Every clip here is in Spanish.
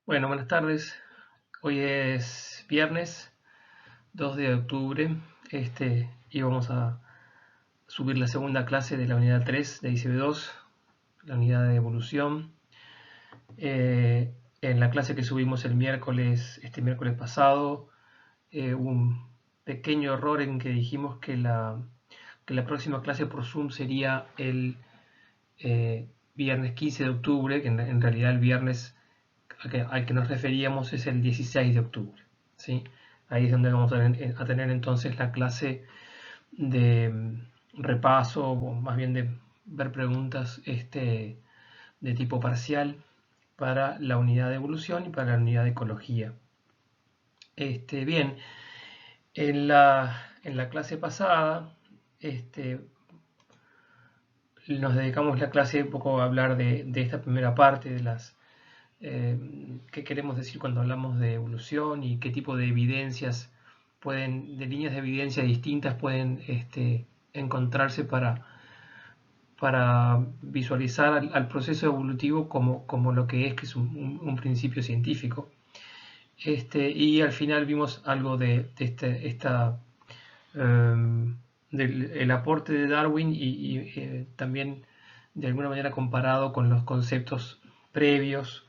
Bueno, buenas tardes. Hoy es viernes 2 de octubre y vamos a subir la segunda clase de la unidad 3 de ICB2, la unidad de evolución. En la clase que subimos el miércoles, este miércoles pasado, hubo un pequeño error en que dijimos que la próxima clase por Zoom sería el viernes 15 de octubre, que en realidad el viernes al que nos referíamos es el 16 de octubre. ¿Sí? Ahí es donde vamos a tener entonces la clase de repaso, o más bien de ver preguntas de tipo parcial para la unidad de evolución y para la unidad de ecología. Bien, en la clase pasada nos dedicamos la clase un poco a hablar de esta primera parte, de las qué queremos decir cuando hablamos de evolución y qué tipo de evidencias de líneas de evidencia distintas pueden encontrarse para visualizar al proceso evolutivo como lo que es un principio científico. Y al final vimos algo del aporte de Darwin y también de alguna manera comparado con los conceptos previos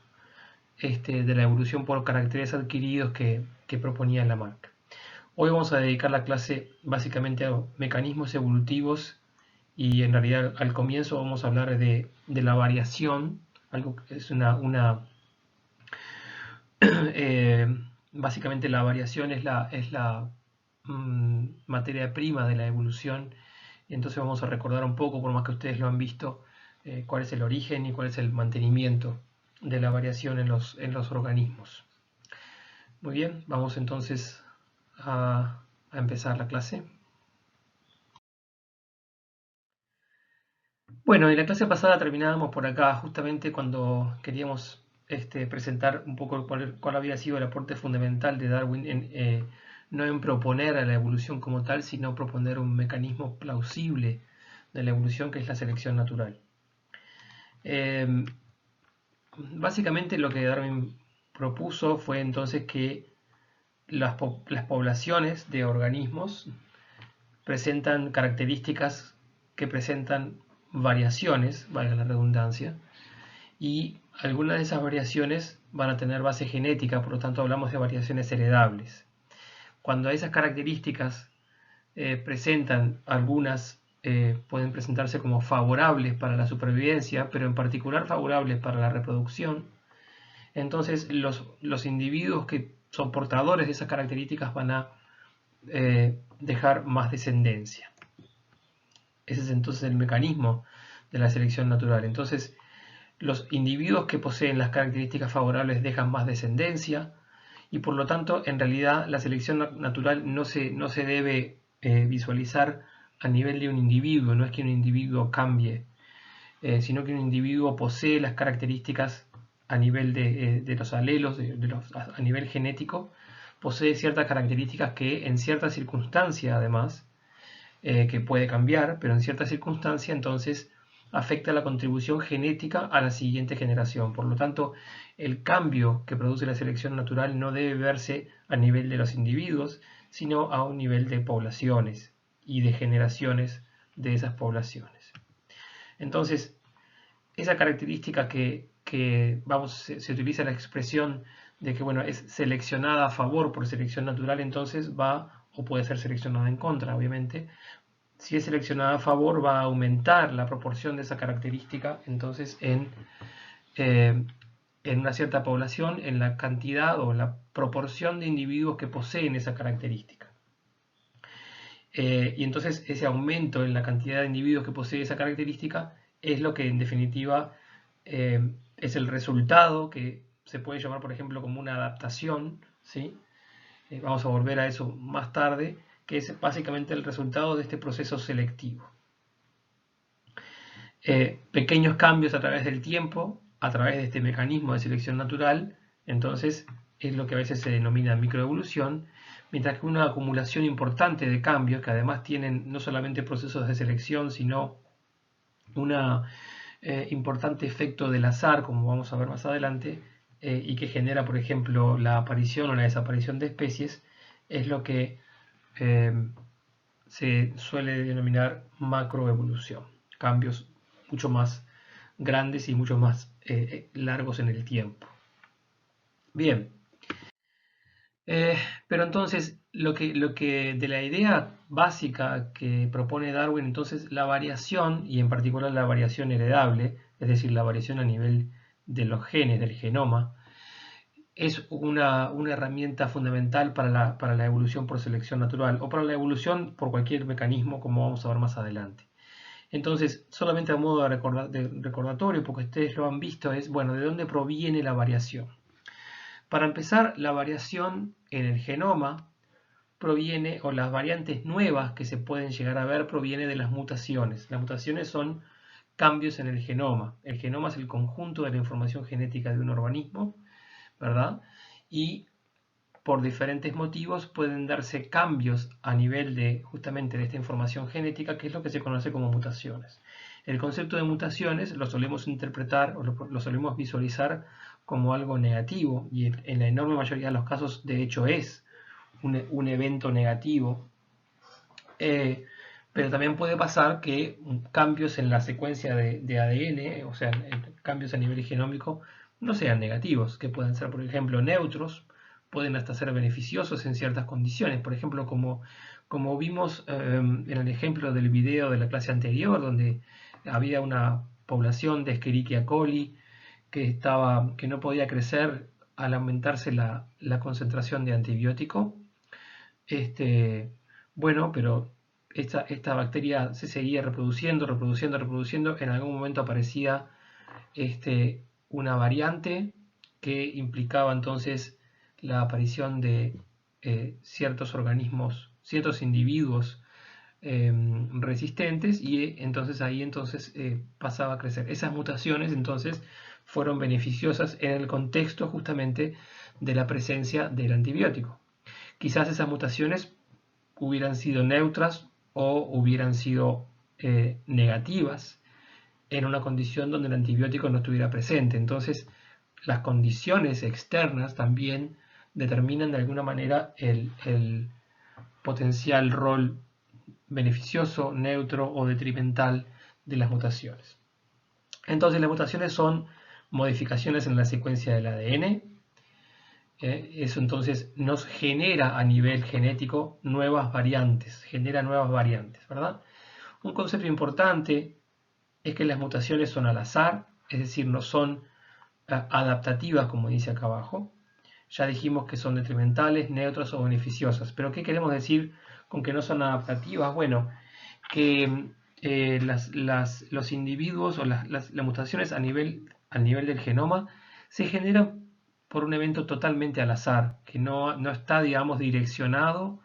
de la evolución por caracteres adquiridos que proponía Lamarck. Hoy vamos a dedicar la clase básicamente a mecanismos evolutivos y en realidad al comienzo vamos a hablar de la variación, algo que es eh, básicamente la variación es la materia prima de la evolución, y entonces vamos a recordar un poco, por más que ustedes lo han visto, cuál es el origen y cuál es el mantenimiento de la variación en los organismos. Muy bien, vamos entonces a empezar la clase. Bueno, en la clase pasada terminábamos por acá, justamente cuando queríamos presentar un poco cuál había sido el aporte fundamental de Darwin, no en proponer a la evolución como tal, sino proponer un mecanismo plausible de la evolución, que es la selección natural. Eh, Básicamente lo que Darwin propuso fue entonces que las poblaciones de organismos presentan características que presentan variaciones, valga la redundancia, y algunas de esas variaciones van a tener base genética, por lo tanto hablamos de variaciones heredables. Cuando esas características presentan algunas, pueden presentarse como favorables para la supervivencia, pero en particular favorables para la reproducción, entonces los individuos que son portadores de esas características van a dejar más descendencia. Ese es entonces el mecanismo de la selección natural. Entonces, los individuos que poseen las características favorables dejan más descendencia y por lo tanto, en realidad, la selección natural no se debe visualizar a nivel de un individuo, no es que un individuo cambie, sino que un individuo posee las características a nivel de los alelos, a nivel genético, posee ciertas características que en ciertas circunstancias, además, que puede cambiar, pero en ciertas circunstancias entonces afecta la contribución genética a la siguiente generación. Por lo tanto, el cambio que produce la selección natural no debe verse a nivel de los individuos, sino a un nivel de poblaciones y de generaciones de esas poblaciones. Entonces, esa característica se utiliza la expresión de que bueno, es seleccionada a favor por selección natural, entonces va, o puede ser seleccionada en contra, obviamente. Si es seleccionada a favor, va a aumentar la proporción de esa característica, entonces en una cierta población, en la cantidad o la proporción de individuos que poseen esa característica. Y entonces ese aumento en la cantidad de individuos que posee esa característica es lo que en definitiva es el resultado que se puede llamar, por ejemplo, como una adaptación, ¿sí? Vamos a volver a eso más tarde, que es básicamente el resultado de este proceso selectivo. Pequeños cambios a través del tiempo, a través de este mecanismo de selección natural, entonces es lo que a veces se denomina microevolución, mientras que una acumulación importante de cambios, que además tienen no solamente procesos de selección, sino un importante efecto del azar, como vamos a ver más adelante, y que genera, por ejemplo, la aparición o la desaparición de especies, es lo que se suele denominar macroevolución. Cambios mucho más grandes y mucho más largos en el tiempo. Bien, pero entonces lo que de la idea básica que propone Darwin, entonces la variación, y en particular la variación heredable, es decir, la variación a nivel de los genes, del genoma, es una herramienta fundamental para la evolución por selección natural o para la evolución por cualquier mecanismo, como vamos a ver más adelante. Entonces, solamente a modo de recordatorio, porque ustedes lo han visto, es, bueno, ¿de dónde proviene la variación? Para empezar, la variación en el genoma proviene, o las variantes nuevas que se pueden llegar a ver, proviene de las mutaciones. Las mutaciones son cambios en el genoma. El genoma es el conjunto de la información genética de un organismo, ¿verdad? Y por diferentes motivos pueden darse cambios a nivel de justamente de esta información genética, que es lo que se conoce como mutaciones. El concepto de mutaciones lo solemos interpretar o lo solemos visualizar como algo negativo, y en la enorme mayoría de los casos de hecho es un evento negativo, pero también puede pasar que cambios en la secuencia de ADN, o sea, cambios a nivel genómico, no sean negativos, que pueden ser, por ejemplo, neutros, pueden hasta ser beneficiosos en ciertas condiciones. Por ejemplo, como vimos en el ejemplo del video de la clase anterior, donde había una población de Escherichia coli que no podía crecer al aumentarse la concentración de antibiótico. Bueno, pero esta bacteria se seguía reproduciendo, en algún momento aparecía una variante que implicaba entonces la aparición de ciertos organismos, ciertos individuos resistentes, y entonces ahí pasaba a crecer. Esas mutaciones entonces fueron beneficiosas en el contexto justamente de la presencia del antibiótico. Quizás esas mutaciones hubieran sido neutras o hubieran sido negativas en una condición donde el antibiótico no estuviera presente. Entonces, las condiciones externas también determinan de alguna manera el potencial rol beneficioso, neutro o detrimental de las mutaciones. Entonces, las mutaciones son modificaciones en la secuencia del ADN. Eso entonces nos genera a nivel genético nuevas variantes, ¿verdad? Un concepto importante es que las mutaciones son al azar, es decir, no son adaptativas, como dice acá abajo. Ya dijimos que son detrimentales, neutras o beneficiosas. Pero ¿qué queremos decir con que no son adaptativas? Bueno, que los individuos o las mutaciones a nivel del genoma se generan por un evento totalmente al azar, que no está, digamos, direccionado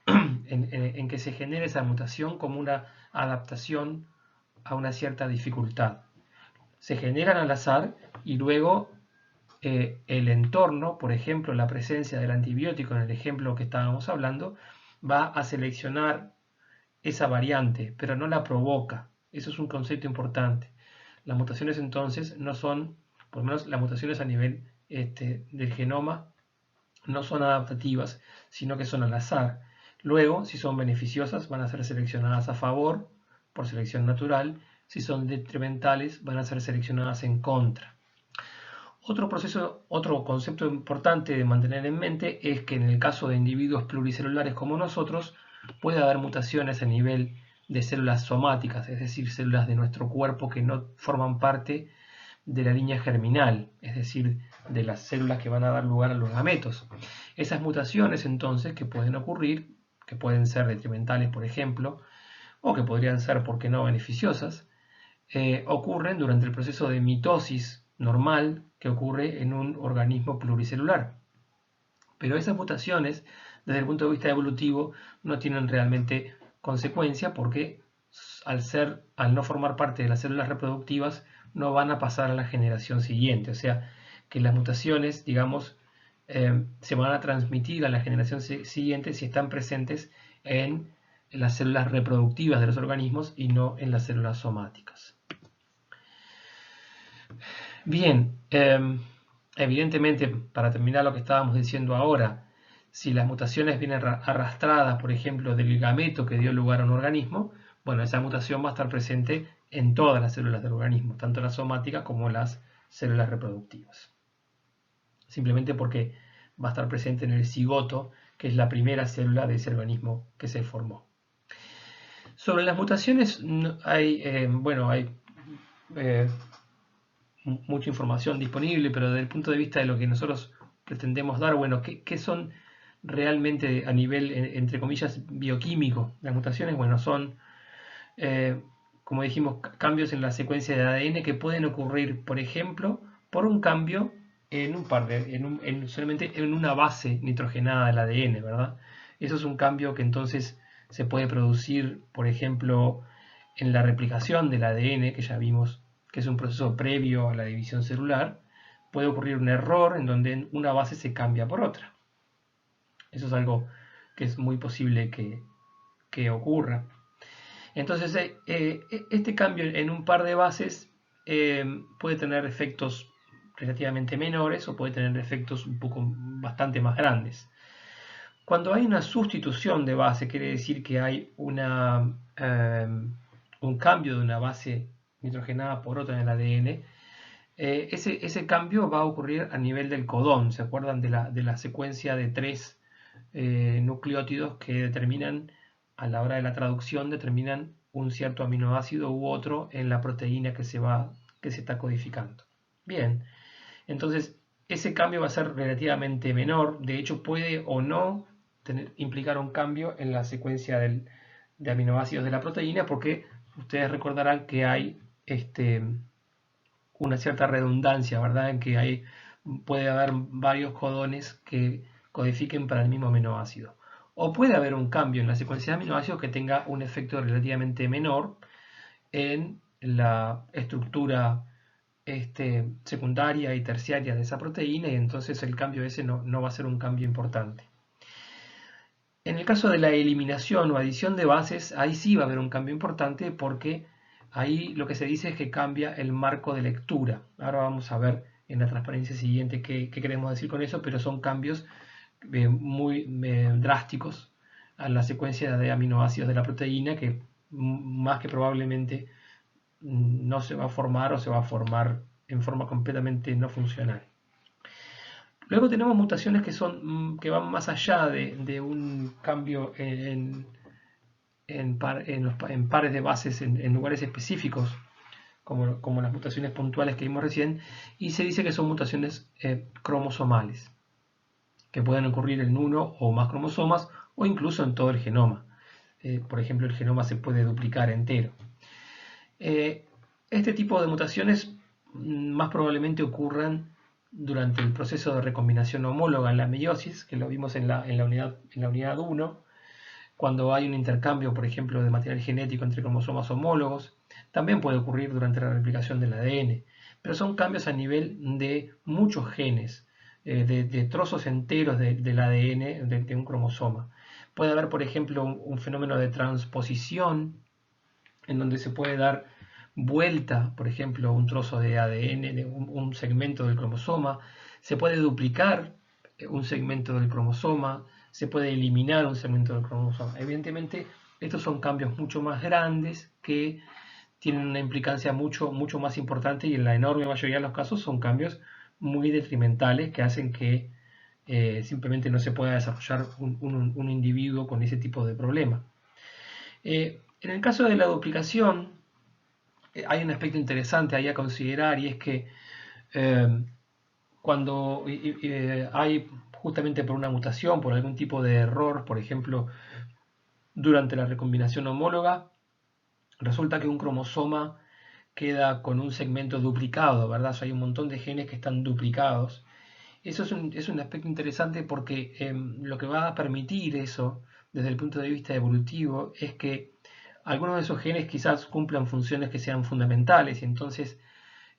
en que se genere esa mutación como una adaptación a una cierta dificultad. Se generan al azar y luego el entorno, por ejemplo, la presencia del antibiótico en el ejemplo que estábamos hablando, va a seleccionar esa variante, pero no la provoca. Eso es un concepto importante. Las mutaciones entonces no son, por lo menos las mutaciones a nivel del genoma, no son adaptativas, sino que son al azar. Luego, si son beneficiosas, van a ser seleccionadas a favor, por selección natural. Si son detrimentales, van a ser seleccionadas en contra. Otro concepto importante de mantener en mente es que en el caso de individuos pluricelulares como nosotros, puede haber mutaciones a nivel de células somáticas, es decir, células de nuestro cuerpo que no forman parte de la línea germinal, es decir, de las células que van a dar lugar a los gametos. Esas mutaciones entonces que pueden ocurrir, que pueden ser detrimentales por ejemplo, o que podrían ser, ¿por qué no?, beneficiosas, ocurren durante el proceso de mitosis normal que ocurre en un organismo pluricelular. Pero esas mutaciones, desde el punto de vista evolutivo, no tienen realmente consecuencia porque al no formar parte de las células reproductivas, no van a pasar a la generación siguiente. O sea, que las mutaciones, digamos, se van a transmitir a la generación siguiente si están presentes en las células reproductivas de los organismos y no en las células somáticas. Bien, Evidentemente, para terminar lo que estábamos diciendo ahora, si las mutaciones vienen arrastradas, por ejemplo, del gameto que dio lugar a un organismo, bueno, esa mutación va a estar presente en todas las células del organismo, tanto las somáticas como las células reproductivas. Simplemente porque va a estar presente en el cigoto, que es la primera célula de ese organismo que se formó. Sobre las mutaciones hay eh, mucha información disponible, pero desde el punto de vista de lo que nosotros pretendemos dar, bueno, ¿qué son realmente a nivel, entre comillas, bioquímico? Las mutaciones, bueno, son, eh, como dijimos, cambios en la secuencia de ADN que pueden ocurrir, por ejemplo, por un cambio en un par de, solamente en una base nitrogenada del ADN, ¿verdad? Eso es un cambio que entonces se puede producir, por ejemplo, en la replicación del ADN, que ya vimos que es un proceso previo a la división celular. Puede ocurrir un error en donde una base se cambia por otra. Eso es algo que es muy posible que ocurra. Entonces, este cambio en un par de bases puede tener efectos relativamente menores o puede tener efectos bastante más grandes. Cuando hay una sustitución de base, quiere decir que hay un cambio de una base nitrogenada por otra en el ADN. Ese cambio va a ocurrir a nivel del codón. ¿Se acuerdan de la secuencia de 3 nucleótidos que determinan, a la hora de la traducción, determinan un cierto aminoácido u otro en la proteína que se está codificando? Bien, entonces ese cambio va a ser relativamente menor. De hecho, puede o no implicar un cambio en la secuencia de aminoácidos de la proteína, porque ustedes recordarán que hay una cierta redundancia, ¿verdad? En que puede haber varios codones que codifiquen para el mismo aminoácido. O puede haber un cambio en la secuencia de aminoácidos que tenga un efecto relativamente menor en la estructura secundaria y terciaria de esa proteína, y entonces el cambio ese no va a ser un cambio importante. En el caso de la eliminación o adición de bases, ahí sí va a haber un cambio importante, porque ahí lo que se dice es que cambia el marco de lectura. Ahora vamos a ver en la transparencia siguiente qué queremos decir con eso, pero son cambios muy drásticos a la secuencia de aminoácidos de la proteína, que más que probablemente no se va a formar o se va a formar en forma completamente no funcional. Luego tenemos mutaciones que van más allá de un cambio en pares de bases en lugares específicos, como las mutaciones puntuales que vimos recién, y se dice que son mutaciones cromosomales, que pueden ocurrir en uno o más cromosomas o incluso en todo el genoma. Por ejemplo, el genoma se puede duplicar entero. Este tipo de mutaciones más probablemente ocurran durante el proceso de recombinación homóloga en la meiosis, que lo vimos en la unidad 1, cuando hay un intercambio, por ejemplo, de material genético entre cromosomas homólogos. También puede ocurrir durante la replicación del ADN, pero son cambios a nivel de muchos genes, de trozos enteros del ADN de un cromosoma. Puede haber, por ejemplo, un fenómeno de transposición, en donde se puede dar vuelta, por ejemplo, un trozo de ADN, de un segmento del cromosoma. Se puede duplicar un segmento del cromosoma, se puede eliminar un segmento del cromosoma. Evidentemente, estos son cambios mucho más grandes que tienen una implicancia mucho más importante, y en la enorme mayoría de los casos son cambios muy detrimentales que hacen que simplemente no se pueda desarrollar un individuo con ese tipo de problema. En el caso de la duplicación, hay un aspecto interesante ahí a considerar, y es que eh, cuando hay, justamente por una mutación, por algún tipo de error, por ejemplo, durante la recombinación homóloga, resulta que un cromosoma queda con un segmento duplicado, ¿verdad? O sea, hay un montón de genes que están duplicados. Eso es un aspecto interesante, porque lo que va a permitir eso, desde el punto de vista evolutivo, es que algunos de esos genes quizás cumplan funciones que sean fundamentales, y entonces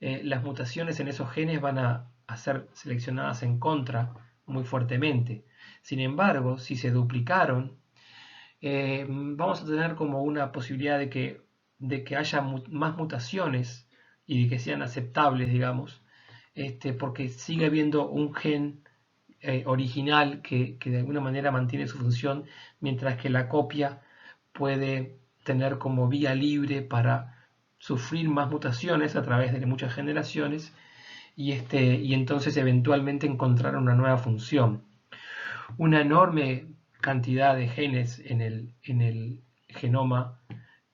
las mutaciones en esos genes van a ser seleccionadas en contra muy fuertemente. Sin embargo, si se duplicaron, vamos a tener como una posibilidad de que haya más mutaciones y de que sean aceptables, digamos, porque sigue habiendo un gen original que de alguna manera mantiene su función, mientras que la copia puede tener como vía libre para sufrir más mutaciones a través de muchas generaciones y entonces eventualmente encontrar una nueva función. Una enorme cantidad de genes en el genoma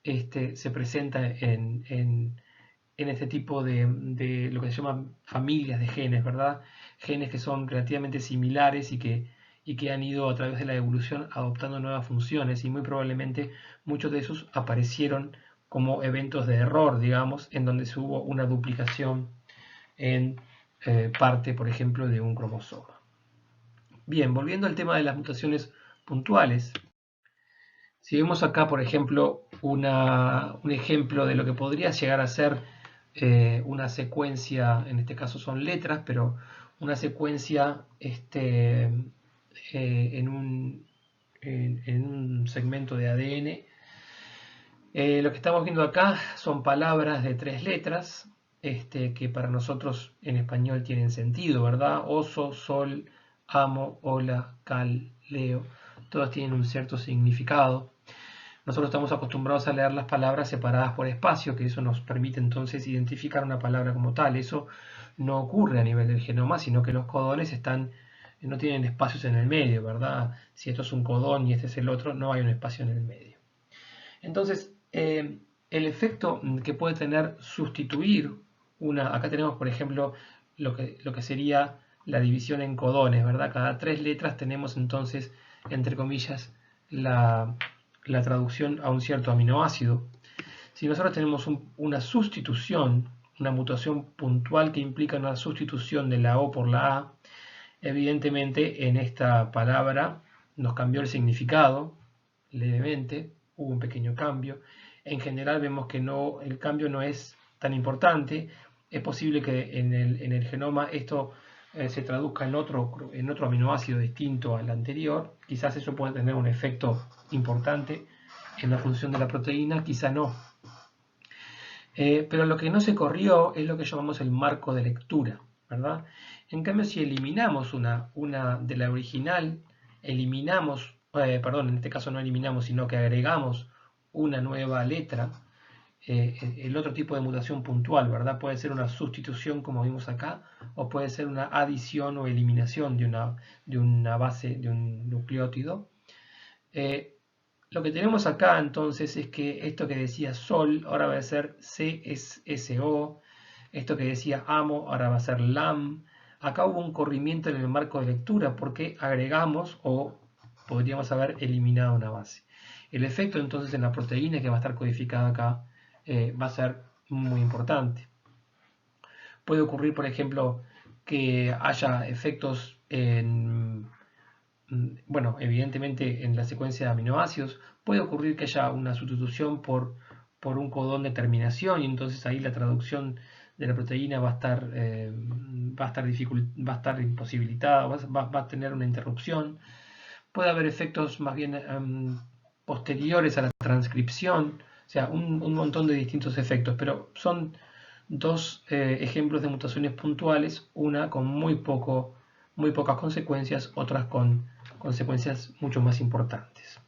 se presenta en este tipo de lo que se llaman familias de genes, ¿verdad? Genes que son relativamente similares y que han ido a través de la evolución adoptando nuevas funciones y muy probablemente muchos de esos aparecieron como eventos de error, digamos, en donde se hubo una duplicación en parte, por ejemplo, de un cromosoma. Bien, volviendo al tema de las mutaciones puntuales, si vemos acá, por ejemplo, un ejemplo de lo que podría llegar a ser una secuencia, en este caso son letras, pero una secuencia en un segmento de ADN. Lo que estamos viendo acá son palabras de 3 letras, que para nosotros en español tienen sentido, ¿verdad? Oso, sol, amo, hola, cal, leo. Todas tienen un cierto significado. Nosotros estamos acostumbrados a leer las palabras separadas por espacio, que eso nos permite entonces identificar una palabra como tal. Eso no ocurre a nivel del genoma, sino que los codones no tienen espacios en el medio, ¿verdad? Si esto es un codón y este es el otro, no hay un espacio en el medio. Entonces, el efecto que puede tener sustituir acá tenemos por ejemplo lo que sería la división en codones, ¿verdad? Cada 3 letras tenemos entonces, entre comillas, la traducción a un cierto aminoácido. Si nosotros tenemos una sustitución, una mutación puntual que implica una sustitución de la O por la A, evidentemente en esta palabra nos cambió el significado levemente, hubo un pequeño cambio. En general vemos que el cambio no es tan importante. Es posible que en el genoma esto se traduzca en otro aminoácido distinto al anterior. Quizás eso puede tener un efecto importante en la función de la proteína, quizá no. Pero lo que no se corrió es lo que llamamos el marco de lectura, ¿verdad? En cambio, si eliminamos una de la original, en este caso no eliminamos, sino que agregamos una nueva letra, el otro tipo de mutación puntual, ¿verdad? Puede ser una sustitución, como vimos acá, o puede ser una adición o eliminación de una base, de un nucleótido. Lo que tenemos acá entonces es que esto que decía sol ahora va a ser CSO, esto que decía amo ahora va a ser lam. Acá hubo un corrimiento en el marco de lectura porque agregamos o podríamos haber eliminado una base. El efecto entonces en la proteína que va a estar codificada acá va a ser muy importante. Puede ocurrir, por ejemplo, que haya efectos bueno, evidentemente en la secuencia de aminoácidos. Puede ocurrir que haya una sustitución por un codón de terminación y entonces ahí la traducción de la proteína va a estar imposibilitada, va a tener una interrupción. Puede haber efectos más bien posteriores a la transcripción, o sea, un montón de distintos efectos, pero son dos ejemplos de mutaciones puntuales, una con muy pocas consecuencias, otras con consecuencias mucho más importantes.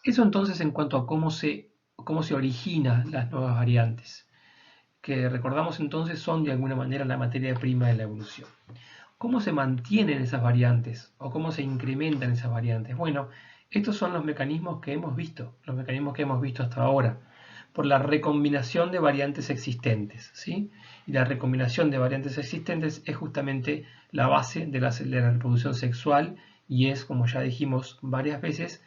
Eso entonces en cuanto a cómo se originan las nuevas variantes, que recordamos entonces son de alguna manera la materia prima de la evolución. ¿Cómo se mantienen esas variantes o cómo se incrementan esas variantes? Bueno, estos son los mecanismos que hemos visto, hasta ahora, por la recombinación de variantes existentes, ¿sí? Y la recombinación de variantes existentes es justamente la base de la reproducción sexual y es, como ya dijimos varias veces,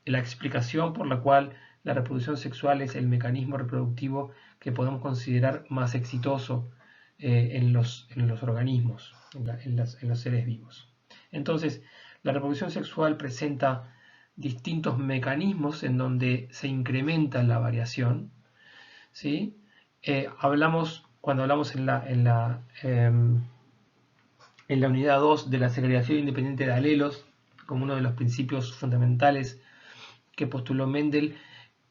la explicación por la cual la reproducción sexual es el mecanismo reproductivo que podemos considerar más exitoso en los organismos, en los seres vivos. Entonces, la reproducción sexual presenta distintos mecanismos en donde se incrementa la variación, ¿sí? Cuando hablamos en la unidad 2 de la segregación independiente de alelos, como uno de los principios fundamentales que postuló Mendel,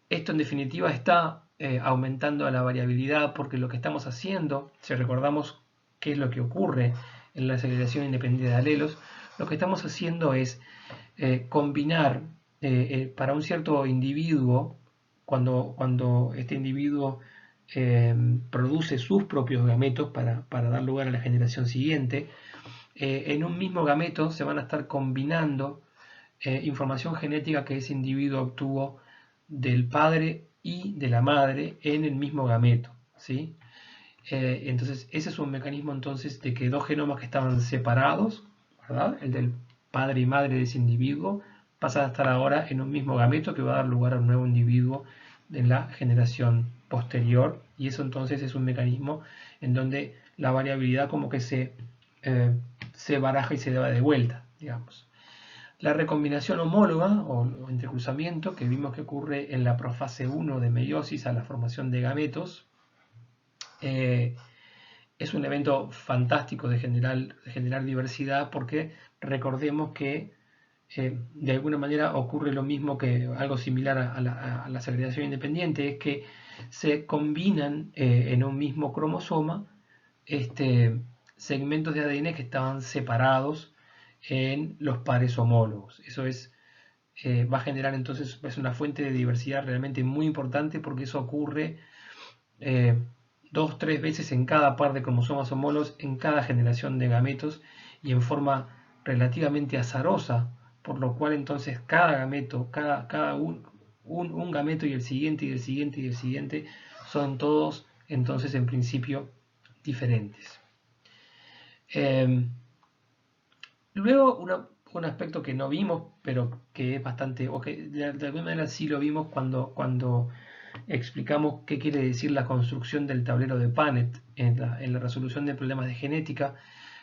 esto en definitiva está aumentando la variabilidad, porque lo que estamos haciendo, si recordamos qué es lo que ocurre en la segregación independiente de alelos, lo que estamos haciendo es combinar para un cierto individuo, cuando este individuo produce sus propios gametos para dar lugar a la generación siguiente, en un mismo gameto se van a estar combinando información genética que ese individuo obtuvo del padre y de la madre en el mismo gameto, ¿sí? Entonces ese es un mecanismo entonces de que dos genomas que estaban separados, ¿verdad? El del padre y madre de ese individuo, pasan a estar ahora en un mismo gameto que va a dar lugar a un nuevo individuo en la generación posterior, y eso entonces es un mecanismo en donde la variabilidad como que se baraja y se da de vuelta, digamos. La recombinación homóloga o entrecruzamiento, que vimos que ocurre en la profase 1 de meiosis a la formación de gametos, es un evento fantástico de generar diversidad, porque recordemos que de alguna manera ocurre lo mismo, que algo similar a la segregación independiente, es que se combinan en un mismo cromosoma segmentos de ADN que estaban separados en los pares homólogos. Eso va a generar entonces una fuente de diversidad realmente muy importante, porque eso ocurre 2-3 veces en cada par de cromosomas homólogos en cada generación de gametos, y en forma relativamente azarosa, por lo cual entonces cada gameto, un gameto y el siguiente y el siguiente y el siguiente son todos entonces en principio diferentes. Luego un aspecto que no vimos, pero que es bastante, o que de alguna manera sí lo vimos cuando explicamos qué quiere decir la construcción del tablero de Punnett en la resolución de problemas de genética.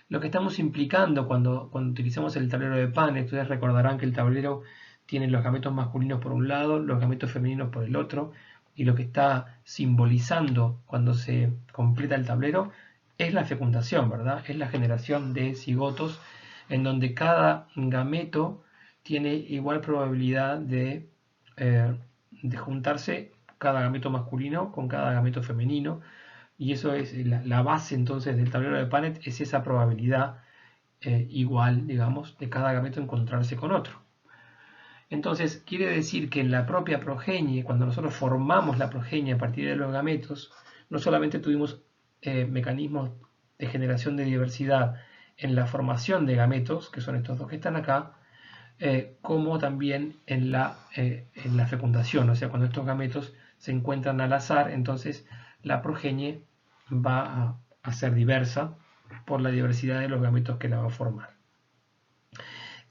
Lo que estamos implicando cuando utilizamos el tablero de Punnett, ustedes recordarán que el tablero tiene los gametos masculinos por un lado, los gametos femeninos por el otro, y lo que está simbolizando cuando se completa el tablero es la fecundación, ¿verdad? Es la generación de cigotos, en donde cada gameto tiene igual probabilidad de juntarse, cada gameto masculino con cada gameto femenino, y eso es la base entonces del tablero de Punnett, es esa probabilidad igual, digamos, de cada gameto encontrarse con otro. Entonces quiere decir que en la propia progenie, cuando nosotros formamos la progenie a partir de los gametos, no solamente tuvimos mecanismos de generación de diversidad en la formación de gametos, que son estos dos que están acá, como también en la fecundación, o sea, cuando estos gametos se encuentran al azar, entonces la progenie va a ser diversa por la diversidad de los gametos que la va a formar.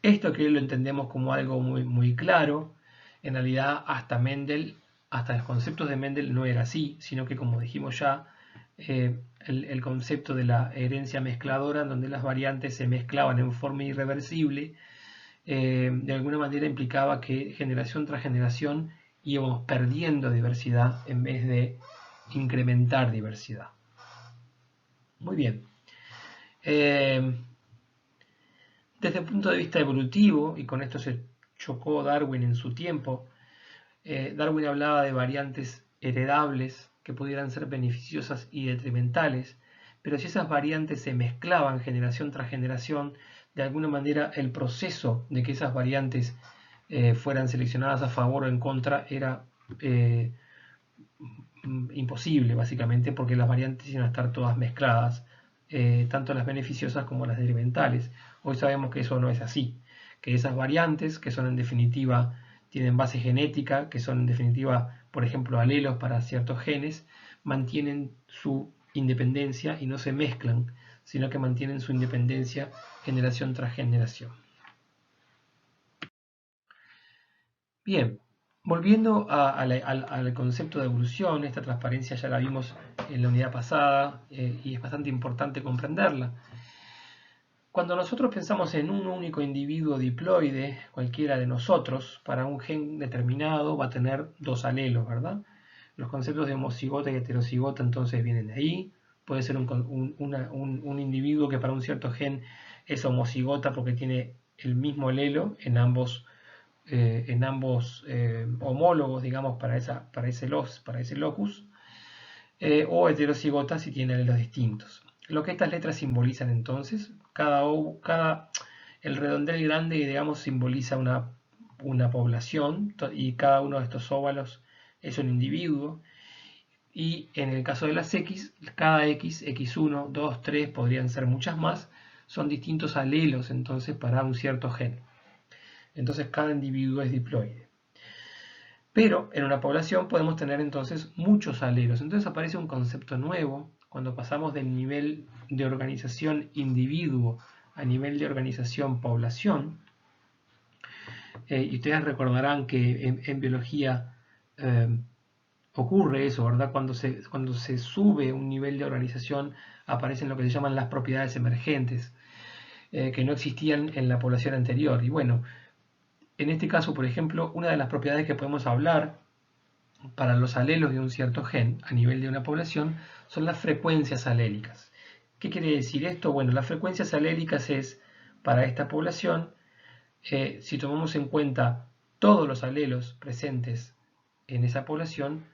Esto que lo entendemos como algo muy, muy claro, en realidad hasta los conceptos de Mendel no era así, sino que, como dijimos ya, el concepto de la herencia mezcladora, en donde las variantes se mezclaban en forma irreversible, de alguna manera implicaba que generación tras generación íbamos perdiendo diversidad en vez de incrementar diversidad. Muy bien. Desde el punto de vista evolutivo, y con esto se chocó Darwin en su tiempo, Darwin hablaba de variantes heredables que pudieran ser beneficiosas y detrimentales, pero si esas variantes se mezclaban generación tras generación, de alguna manera el proceso de que esas variantes fueran seleccionadas a favor o en contra era imposible, básicamente, porque las variantes iban a estar todas mezcladas, tanto las beneficiosas como las detrimentales. Hoy sabemos que eso no es así, que esas variantes, que son en definitiva, tienen base genética, que son en definitiva, por ejemplo, alelos para ciertos genes, mantienen su independencia y no se mezclan, sino que mantienen su independencia generación tras generación. Bien, volviendo al concepto de evolución, esta transparencia ya la vimos en la unidad pasada y es bastante importante comprenderla. Cuando nosotros pensamos en un único individuo diploide, cualquiera de nosotros, para un gen determinado va a tener dos alelos, ¿verdad? Los conceptos de homocigota y heterocigota entonces vienen de ahí. Puede ser un individuo que para un cierto gen es homocigota porque tiene el mismo alelo en ambos homólogos, digamos, para ese locus, o heterocigotas si tienen alelos distintos. Lo que estas letras simbolizan entonces, el redondel grande, digamos, simboliza una población, y cada uno de estos óvalos es un individuo. Y en el caso de las X, cada X, X1, 2, 3, podrían ser muchas más, son distintos alelos entonces para un cierto gen. Entonces cada individuo es diploide. Pero en una población podemos tener entonces muchos alelos. Entonces aparece un concepto nuevo cuando pasamos del nivel de organización individuo a nivel de organización población. Y ustedes recordarán que en biología ocurre eso, ¿verdad? Cuando se sube un nivel de organización aparecen lo que se llaman las propiedades emergentes, que no existían en la población anterior. Y bueno, en este caso, por ejemplo, una de las propiedades que podemos hablar para los alelos de un cierto gen a nivel de una población son las frecuencias alélicas. ¿Qué quiere decir esto? Bueno, las frecuencias alélicas es, para esta población, si tomamos en cuenta todos los alelos presentes en esa población,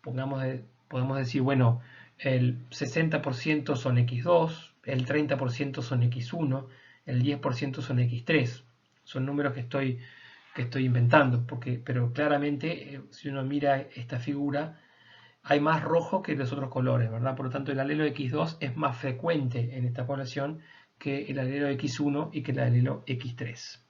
podemos decir, bueno, el 60% son X2, el 30% son X1, el 10% son X3. Son números que estoy inventando, pero claramente si uno mira esta figura, hay más rojo que los otros colores, ¿verdad? Por lo tanto, el alelo X2 es más frecuente en esta población que el alelo X1 y que el alelo X3.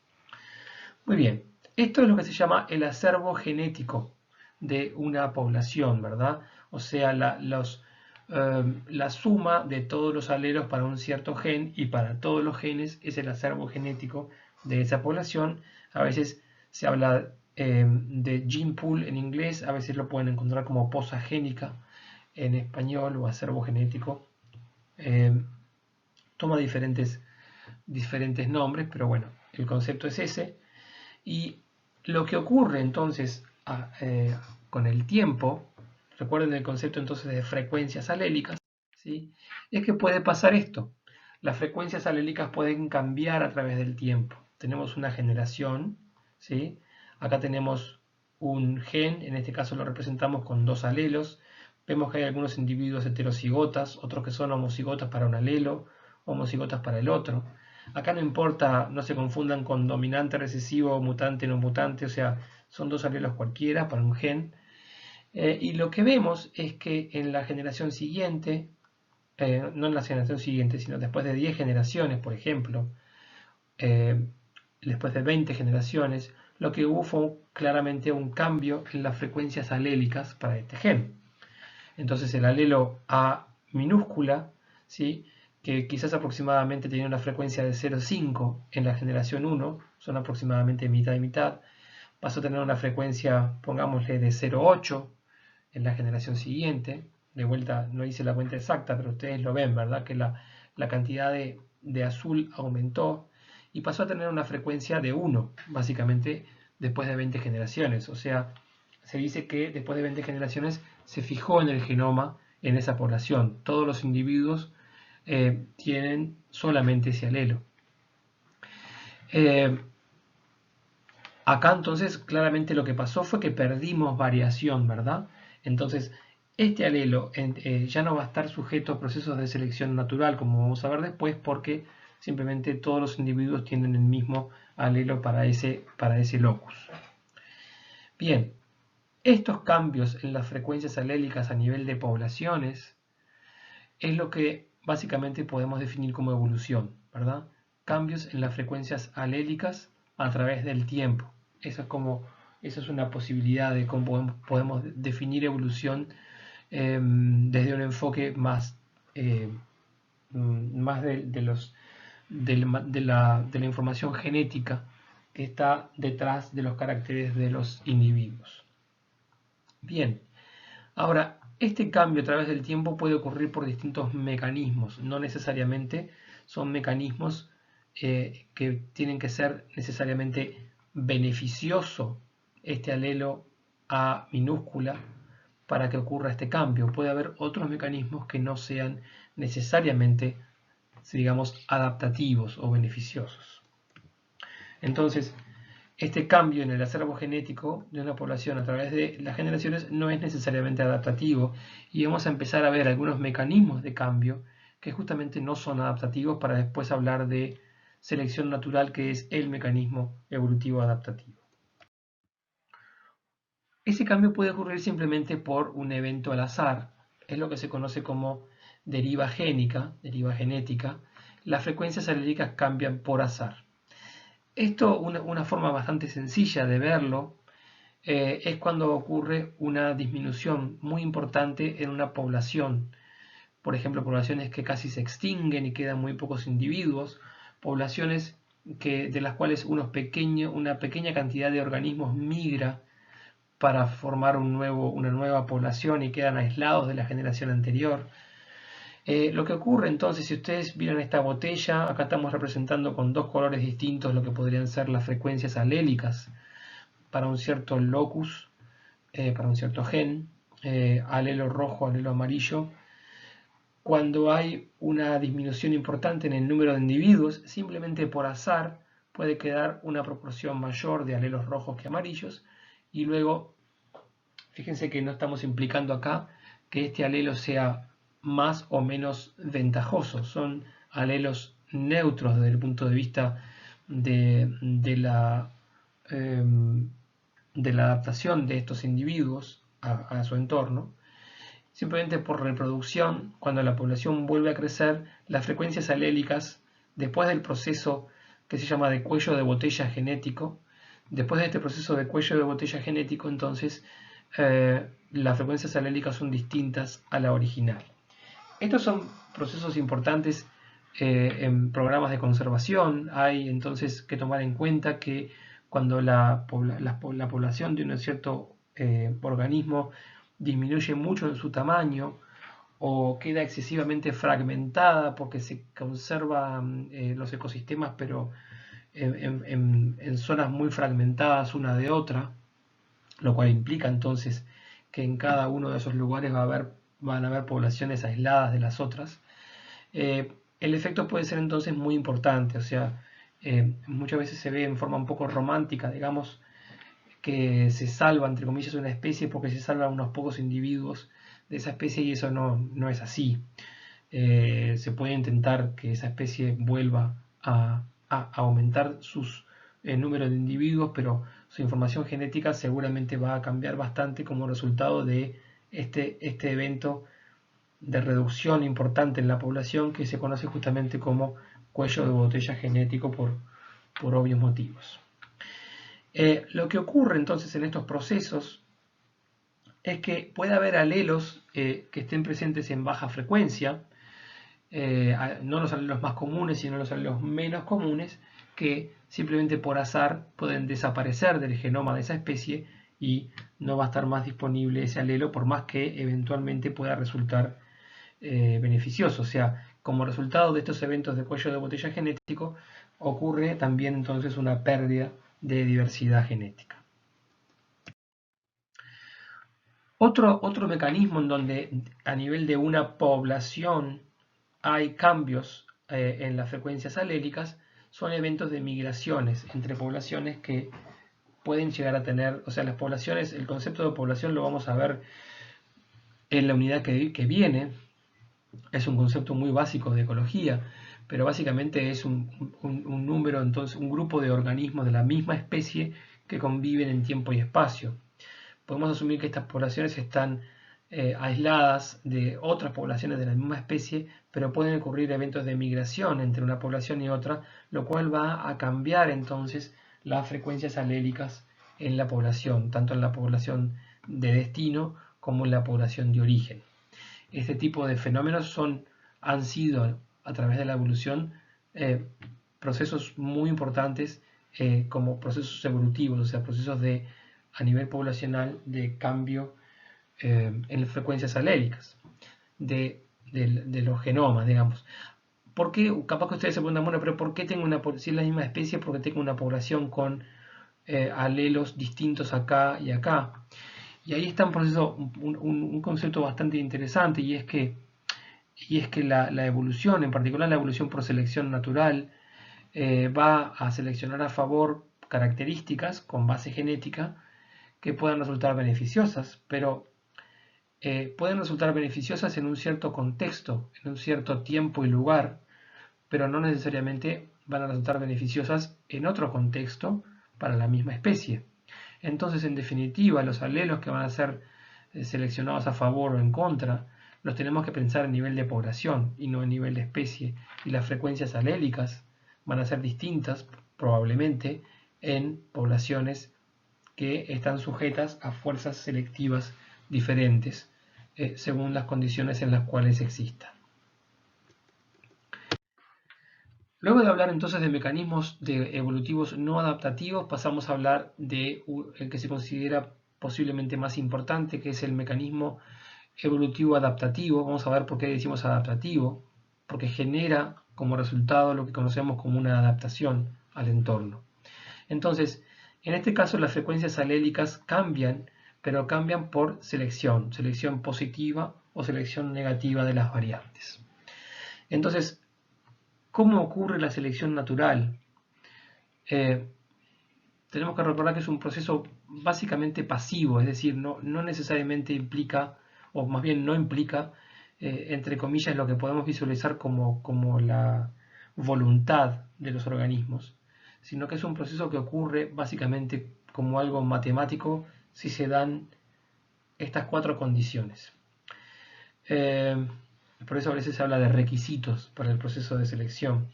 Muy bien, esto es lo que se llama el acervo genético de una población, ¿verdad? O sea, la suma de todos los alelos para un cierto gen y para todos los genes es el acervo genético de esa población. A veces se habla de gene pool en inglés, a veces lo pueden encontrar como poza génica en español o acervo genético. Toma diferentes nombres, pero bueno, el concepto es ese. Y lo que ocurre entonces con el tiempo, recuerden el concepto entonces de frecuencias alélicas, ¿sí? Es que puede pasar esto. Las frecuencias alélicas pueden cambiar a través del tiempo. Tenemos una generación, ¿sí? Acá tenemos un gen, en este caso lo representamos con dos alelos. Vemos que hay algunos individuos heterocigotas, otros que son homocigotas para un alelo, homocigotas para el otro. Acá no importa, no se confundan con dominante recesivo, mutante, no mutante, o sea, son dos alelos cualquiera para un gen. Y lo que vemos es que en la generación siguiente, no en la generación siguiente, sino después de 10 generaciones, por ejemplo, después de 20 generaciones, lo que hubo fue claramente un cambio en las frecuencias alélicas para este gen. Entonces el alelo A minúscula, ¿sí?, que quizás aproximadamente tenía una frecuencia de 0,5 en la generación 1, son aproximadamente mitad y mitad, pasó a tener una frecuencia, pongámosle, de 0,8 en la generación siguiente. De vuelta, no hice la cuenta exacta, pero ustedes lo ven, ¿verdad? Que la cantidad de azul aumentó y pasó a tener una frecuencia de 1, básicamente, después de 20 generaciones. O sea, se dice que después de 20 generaciones se fijó en el genoma en esa población. Todos los individuos tienen solamente ese alelo. Acá entonces claramente lo que pasó fue que perdimos variación, ¿verdad? Entonces este alelo ya no va a estar sujeto a procesos de selección natural, como vamos a ver después, porque simplemente todos los individuos tienen el mismo alelo para ese locus. Bien, estos cambios en las frecuencias alélicas a nivel de poblaciones es lo que básicamente podemos definir como evolución, ¿verdad? Cambios en las frecuencias alélicas a través del tiempo. Eso es una posibilidad de cómo podemos definir evolución desde un enfoque más de la información genética que está detrás de los caracteres de los individuos. Bien, ahora, este cambio a través del tiempo puede ocurrir por distintos mecanismos, no necesariamente son mecanismos que tienen que ser necesariamente beneficioso este alelo A minúscula para que ocurra este cambio. Puede haber otros mecanismos que no sean necesariamente, digamos, adaptativos o beneficiosos. Entonces, Este cambio en el acervo genético de una población a través de las generaciones no es necesariamente adaptativo y vamos a empezar a ver algunos mecanismos de cambio que justamente no son adaptativos para después hablar de selección natural, que es el mecanismo evolutivo adaptativo. Ese cambio puede ocurrir simplemente por un evento al azar, es lo que se conoce como deriva génica, deriva genética. Las frecuencias alélicas cambian por azar. Esto, una forma bastante sencilla de verlo, es cuando ocurre una disminución muy importante en una población. Por ejemplo, poblaciones que casi se extinguen y quedan muy pocos individuos, poblaciones de las cuales una pequeña cantidad de organismos migra para formar una nueva población y quedan aislados de la generación anterior. Lo que ocurre entonces, si ustedes miran esta botella, acá estamos representando con dos colores distintos lo que podrían ser las frecuencias alélicas para un cierto locus, para un cierto gen, alelo rojo, alelo amarillo. Cuando hay una disminución importante en el número de individuos, simplemente por azar puede quedar una proporción mayor de alelos rojos que amarillos, y luego, fíjense que no estamos implicando acá que este alelo sea más o menos ventajoso, son alelos neutros desde el punto de vista de la adaptación de estos individuos a su entorno. Simplemente por reproducción, cuando la población vuelve a crecer, las frecuencias alélicas, después del proceso que se llama de cuello de botella genético, después de este proceso de cuello de botella genético, entonces las frecuencias alélicas son distintas a la original. Estos son procesos importantes en programas de conservación. Hay entonces que tomar en cuenta que cuando la población de un cierto organismo disminuye mucho en su tamaño o queda excesivamente fragmentada porque se conservan los ecosistemas pero en zonas muy fragmentadas una de otra, lo cual implica entonces que en cada uno de esos lugares van a haber poblaciones aisladas de las otras. El efecto puede ser entonces muy importante, o sea, muchas veces se ve en forma un poco romántica, digamos, que se salva, entre comillas, una especie porque se salvan unos pocos individuos de esa especie, y eso no es así. Se puede intentar que esa especie vuelva a aumentar sus número de individuos, pero su información genética seguramente va a cambiar bastante como resultado de este evento de reducción importante en la población que se conoce justamente como cuello de botella genético por obvios motivos. Lo que ocurre entonces en estos procesos es que puede haber alelos que estén presentes en baja frecuencia, no los alelos más comunes, sino los alelos menos comunes, que simplemente por azar pueden desaparecer del genoma de esa especie y no va a estar más disponible ese alelo, por más que eventualmente pueda resultar beneficioso. O sea, como resultado de estos eventos de cuello de botella genético, ocurre también entonces una pérdida de diversidad genética. Otro mecanismo en donde a nivel de una población hay cambios en las frecuencias alélicas son eventos de migraciones entre poblaciones que pueden llegar a tener, o sea, las poblaciones, el concepto de población lo vamos a ver en la unidad que viene. Es un concepto muy básico de ecología, pero básicamente es un número, entonces un grupo de organismos de la misma especie que conviven en tiempo y espacio. Podemos asumir que estas poblaciones están aisladas de otras poblaciones de la misma especie, pero pueden ocurrir eventos de migración entre una población y otra, lo cual va a cambiar entonces las frecuencias alélicas en la población, tanto en la población de destino como en la población de origen. Este tipo de fenómenos han sido, a través de la evolución, procesos muy importantes como procesos evolutivos, o sea, procesos a nivel poblacional de cambio en las frecuencias alélicas de los genomas, digamos. ¿Por qué? Capaz que ustedes se preguntan, bueno, pero ¿por qué tengo si es la misma especie, por qué tengo una población con alelos distintos acá y acá? Y ahí está un concepto bastante interesante, y es que la evolución, en particular la evolución por selección natural, va a seleccionar a favor características con base genética que puedan resultar beneficiosas, pero pueden resultar beneficiosas en un cierto contexto, en un cierto tiempo y lugar, pero no necesariamente van a resultar beneficiosas en otro contexto para la misma especie. Entonces, en definitiva, los alelos que van a ser seleccionados a favor o en contra, los tenemos que pensar a nivel de población y no a nivel de especie, y las frecuencias alélicas van a ser distintas, probablemente, en poblaciones que están sujetas a fuerzas selectivas diferentes, según las condiciones en las cuales existan. Luego de hablar entonces de mecanismos evolutivos no adaptativos, pasamos a hablar de el que se considera posiblemente más importante, que es el mecanismo evolutivo adaptativo. Vamos a ver por qué decimos adaptativo, porque genera como resultado lo que conocemos como una adaptación al entorno. Entonces, en este caso las frecuencias alélicas cambian, pero cambian por selección positiva o selección negativa de las variantes. Entonces, ¿cómo ocurre la selección natural? Tenemos que recordar que es un proceso básicamente pasivo, es decir, no necesariamente implica, o más bien no implica, entre comillas, lo que podemos visualizar como la voluntad de los organismos, sino que es un proceso que ocurre básicamente como algo matemático si se dan estas cuatro condiciones. Por eso a veces se habla de requisitos para el proceso de selección.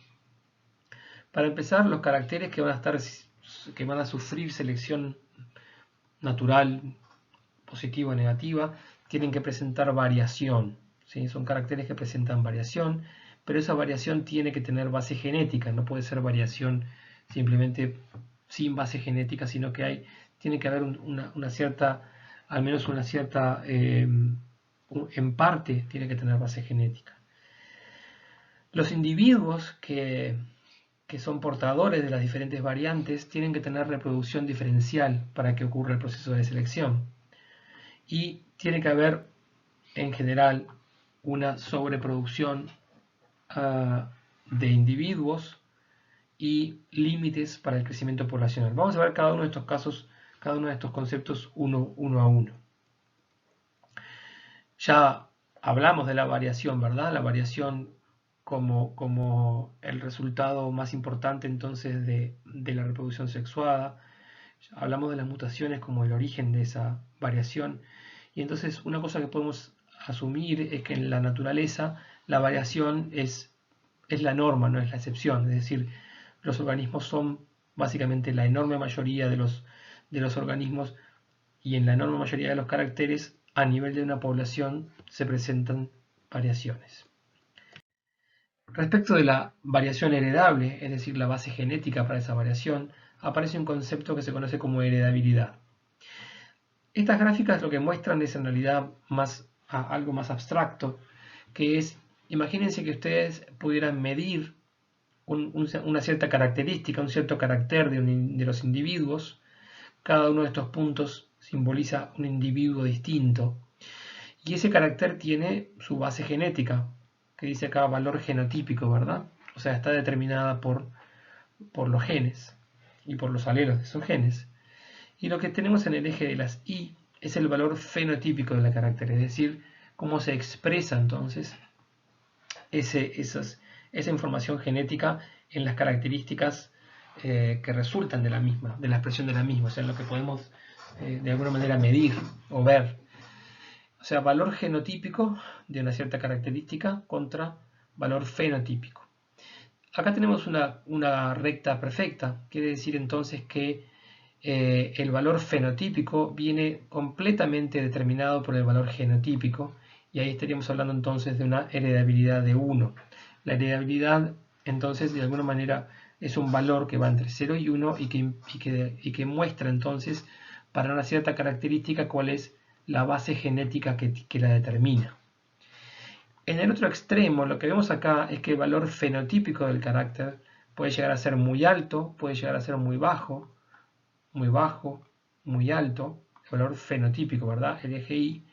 Para empezar, los caracteres que van a sufrir selección natural, positiva o negativa, tienen que presentar variación. ¿Sí? Son caracteres que presentan variación, pero esa variación tiene que tener base genética, no puede ser variación simplemente sin base genética, sino que tiene que haber una cierta, al menos una cierta, en parte tiene que tener base genética. Los individuos que son portadores de las diferentes variantes tienen que tener reproducción diferencial para que ocurra el proceso de selección. Y tiene que haber, en general, una sobreproducción de individuos y límites para el crecimiento poblacional. Vamos a ver cada uno de estos casos, cada uno de estos conceptos uno a uno. Ya hablamos de la variación, ¿verdad? La variación como el resultado más importante entonces de la reproducción sexuada. Hablamos de las mutaciones como el origen de esa variación. Y entonces una cosa que podemos asumir es que en la naturaleza la variación es la norma, no es la excepción. Es decir, los organismos son básicamente la enorme mayoría de los organismos, y en la enorme mayoría de los caracteres a nivel de una población se presentan variaciones. Respecto de la variación heredable, es decir, la base genética para esa variación, aparece un concepto que se conoce como heredabilidad. Estas gráficas lo que muestran es en realidad algo más abstracto, que es, imagínense que ustedes pudieran medir una cierta característica, un cierto carácter de los individuos. Cada uno de estos puntos simboliza un individuo distinto, y ese carácter tiene su base genética, que dice acá valor genotípico, ¿verdad? O sea, está determinada por los genes y por los alelos de esos genes. Y lo que tenemos en el eje de las Y es el valor fenotípico de la carácter, es decir, cómo se expresa entonces esa información genética en las características que resultan de la misma, de la expresión de la misma, o sea, en lo que podemos de alguna manera medir o ver. O sea, valor genotípico de una cierta característica contra valor fenotípico. Acá tenemos una recta perfecta, quiere decir entonces que el valor fenotípico viene completamente determinado por el valor genotípico, y ahí estaríamos hablando entonces de una heredabilidad de 1. La heredabilidad entonces de alguna manera es un valor que va entre 0 y 1 y que muestra entonces para una cierta característica cuál es la base genética que la determina. En el otro extremo, lo que vemos acá es que el valor fenotípico del carácter puede llegar a ser muy alto, puede llegar a ser muy bajo, muy alto, el valor fenotípico, ¿verdad? El eje Y.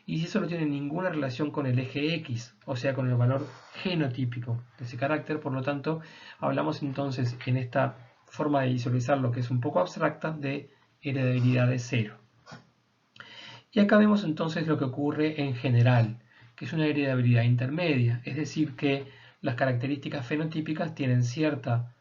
Y si eso no tiene ninguna relación con el eje X, o sea, con el valor genotípico de ese carácter, por lo tanto, hablamos entonces en esta forma de visualizar lo que es un poco abstracta de heredabilidad de 0. Y acá vemos entonces lo que ocurre en general, que es una heredabilidad intermedia, es decir, que las características fenotípicas tienen cierta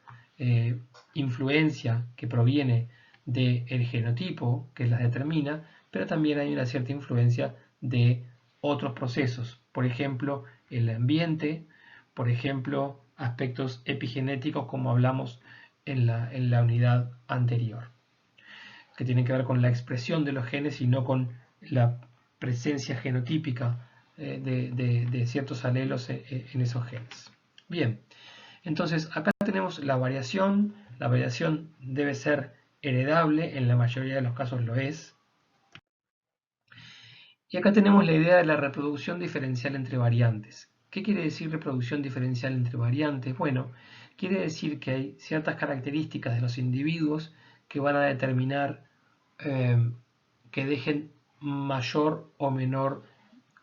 influencia que proviene del genotipo que las determina, pero también hay una cierta influencia de otros procesos, por ejemplo, el ambiente, por ejemplo, aspectos epigenéticos como hablamos en la unidad anterior, que tienen que ver con la expresión de los genes y no con la presencia genotípica de ciertos alelos en esos genes. Bien, entonces acá tenemos la variación debe ser heredable, en la mayoría de los casos lo es. Y acá tenemos la idea de la reproducción diferencial entre variantes. ¿Qué quiere decir reproducción diferencial entre variantes? Bueno, quiere decir que hay ciertas características de los individuos que van a determinar que dejen mayor o menor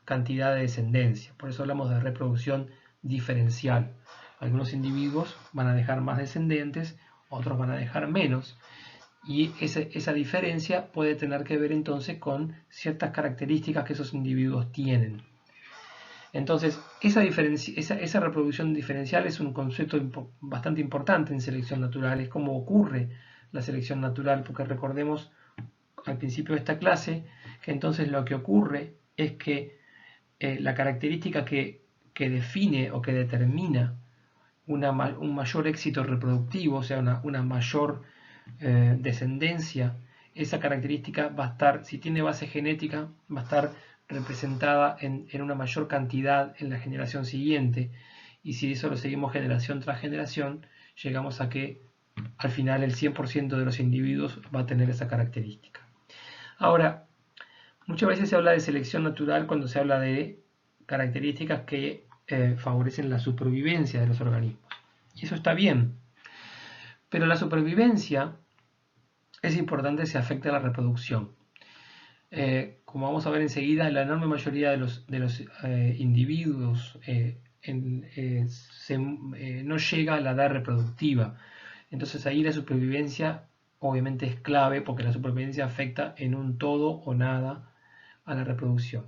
cantidad de descendencia. Por eso hablamos de reproducción diferencial. Algunos individuos van a dejar más descendientes, otros van a dejar menos. Y esa diferencia puede tener que ver entonces con ciertas características que esos individuos tienen. Entonces, esa reproducción diferencial es un concepto bastante importante en selección natural. Es como ocurre la selección natural, porque recordemos al principio de esta clase que entonces lo que ocurre es que la característica que define o que determina un mayor éxito reproductivo, o sea, una mayor descendencia, esa característica va a estar, si tiene base genética, va a estar representada en una mayor cantidad en la generación siguiente, y si eso lo seguimos generación tras generación, llegamos a que al final el 100% de los individuos va a tener esa característica. Ahora, muchas veces se habla de selección natural cuando se habla de características que favorecen la supervivencia de los organismos. Y eso está bien. Pero la supervivencia es importante si afecta a la reproducción. Como vamos a ver enseguida, la enorme mayoría de los individuos no llega a la edad reproductiva. Entonces ahí la supervivencia obviamente es clave porque la supervivencia afecta en un todo o nada a la reproducción.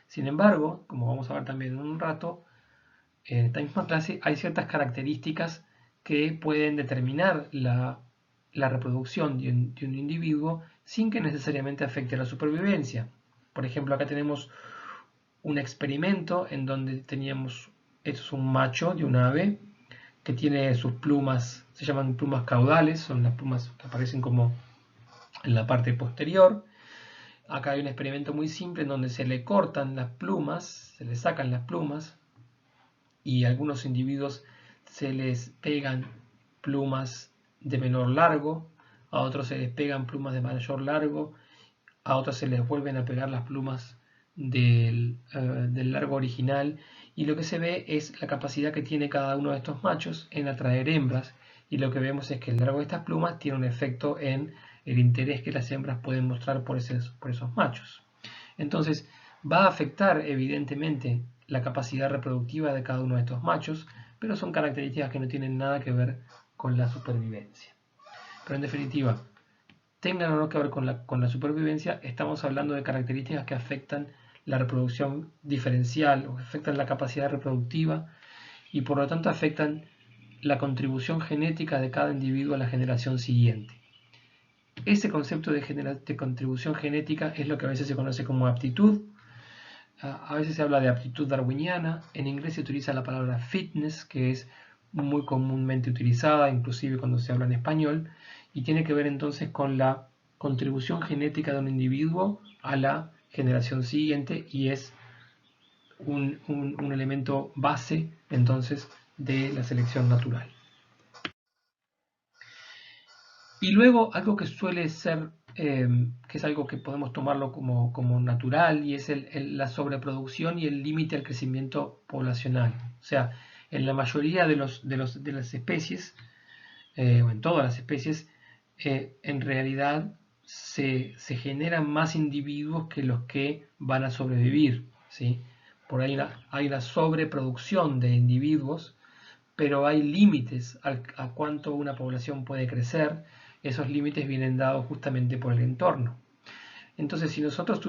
Sin embargo, como vamos a ver también en un rato, en esta misma clase hay ciertas características que pueden determinar la reproducción de un individuo sin que necesariamente afecte a la supervivencia. Por ejemplo, acá tenemos un experimento en donde teníamos, esto es un macho de un ave que tiene sus plumas, se llaman plumas caudales, son las plumas que aparecen como en la parte posterior. Acá hay un experimento muy simple en donde se le cortan las plumas, se le sacan las plumas, y a algunos individuos se les pegan plumas de menor largo, a otros se les pegan plumas de mayor largo, a otros se les vuelven a pegar las plumas del largo original, y lo que se ve es la capacidad que tiene cada uno de estos machos en atraer hembras, y lo que vemos es que el largo de estas plumas tiene un efecto en el interés que las hembras pueden mostrar por esos machos. Entonces va a afectar evidentemente la capacidad reproductiva de cada uno de estos machos, pero son características que no tienen nada que ver con la supervivencia. Pero en definitiva, tengan o no que ver con la supervivencia, estamos hablando de características que afectan la reproducción diferencial o afectan la capacidad reproductiva y por lo tanto afectan la contribución genética de cada individuo a la generación siguiente. Ese concepto de contribución genética es lo que a veces se conoce como aptitud. A veces se habla de aptitud darwiniana. En inglés se utiliza la palabra fitness, que es muy comúnmente utilizada, inclusive cuando se habla en español, y tiene que ver entonces con la contribución genética de un individuo a la generación siguiente, y es un elemento base entonces de la selección natural. Y luego algo que suele ser, que es algo que podemos tomarlo como natural, y es la sobreproducción y el límite al crecimiento poblacional. O sea, en la mayoría de las especies, o en todas las especies, en realidad se generan más individuos que los que van a sobrevivir, ¿sí? Por ahí hay una sobreproducción de individuos, pero hay límites a cuánto una población puede crecer. Esos límites vienen dados justamente por el entorno. Entonces, si nosotros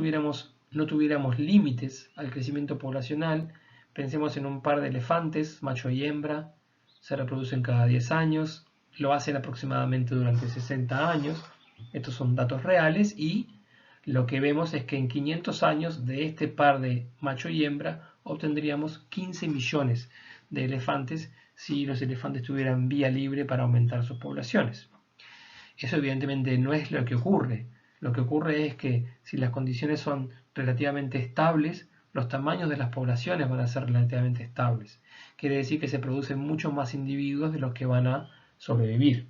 no tuviéramos límites al crecimiento poblacional, pensemos en un par de elefantes, macho y hembra, se reproducen cada 10 años, lo hacen aproximadamente durante 60 años, estos son datos reales, y lo que vemos es que en 500 años de este par de macho y hembra obtendríamos 15 millones de elefantes si los elefantes tuvieran vía libre para aumentar sus poblaciones. Eso evidentemente no es lo que ocurre. Lo que ocurre es que si las condiciones son relativamente estables, los tamaños de las poblaciones van a ser relativamente estables. Quiere decir que se producen muchos más individuos de los que van a sobrevivir.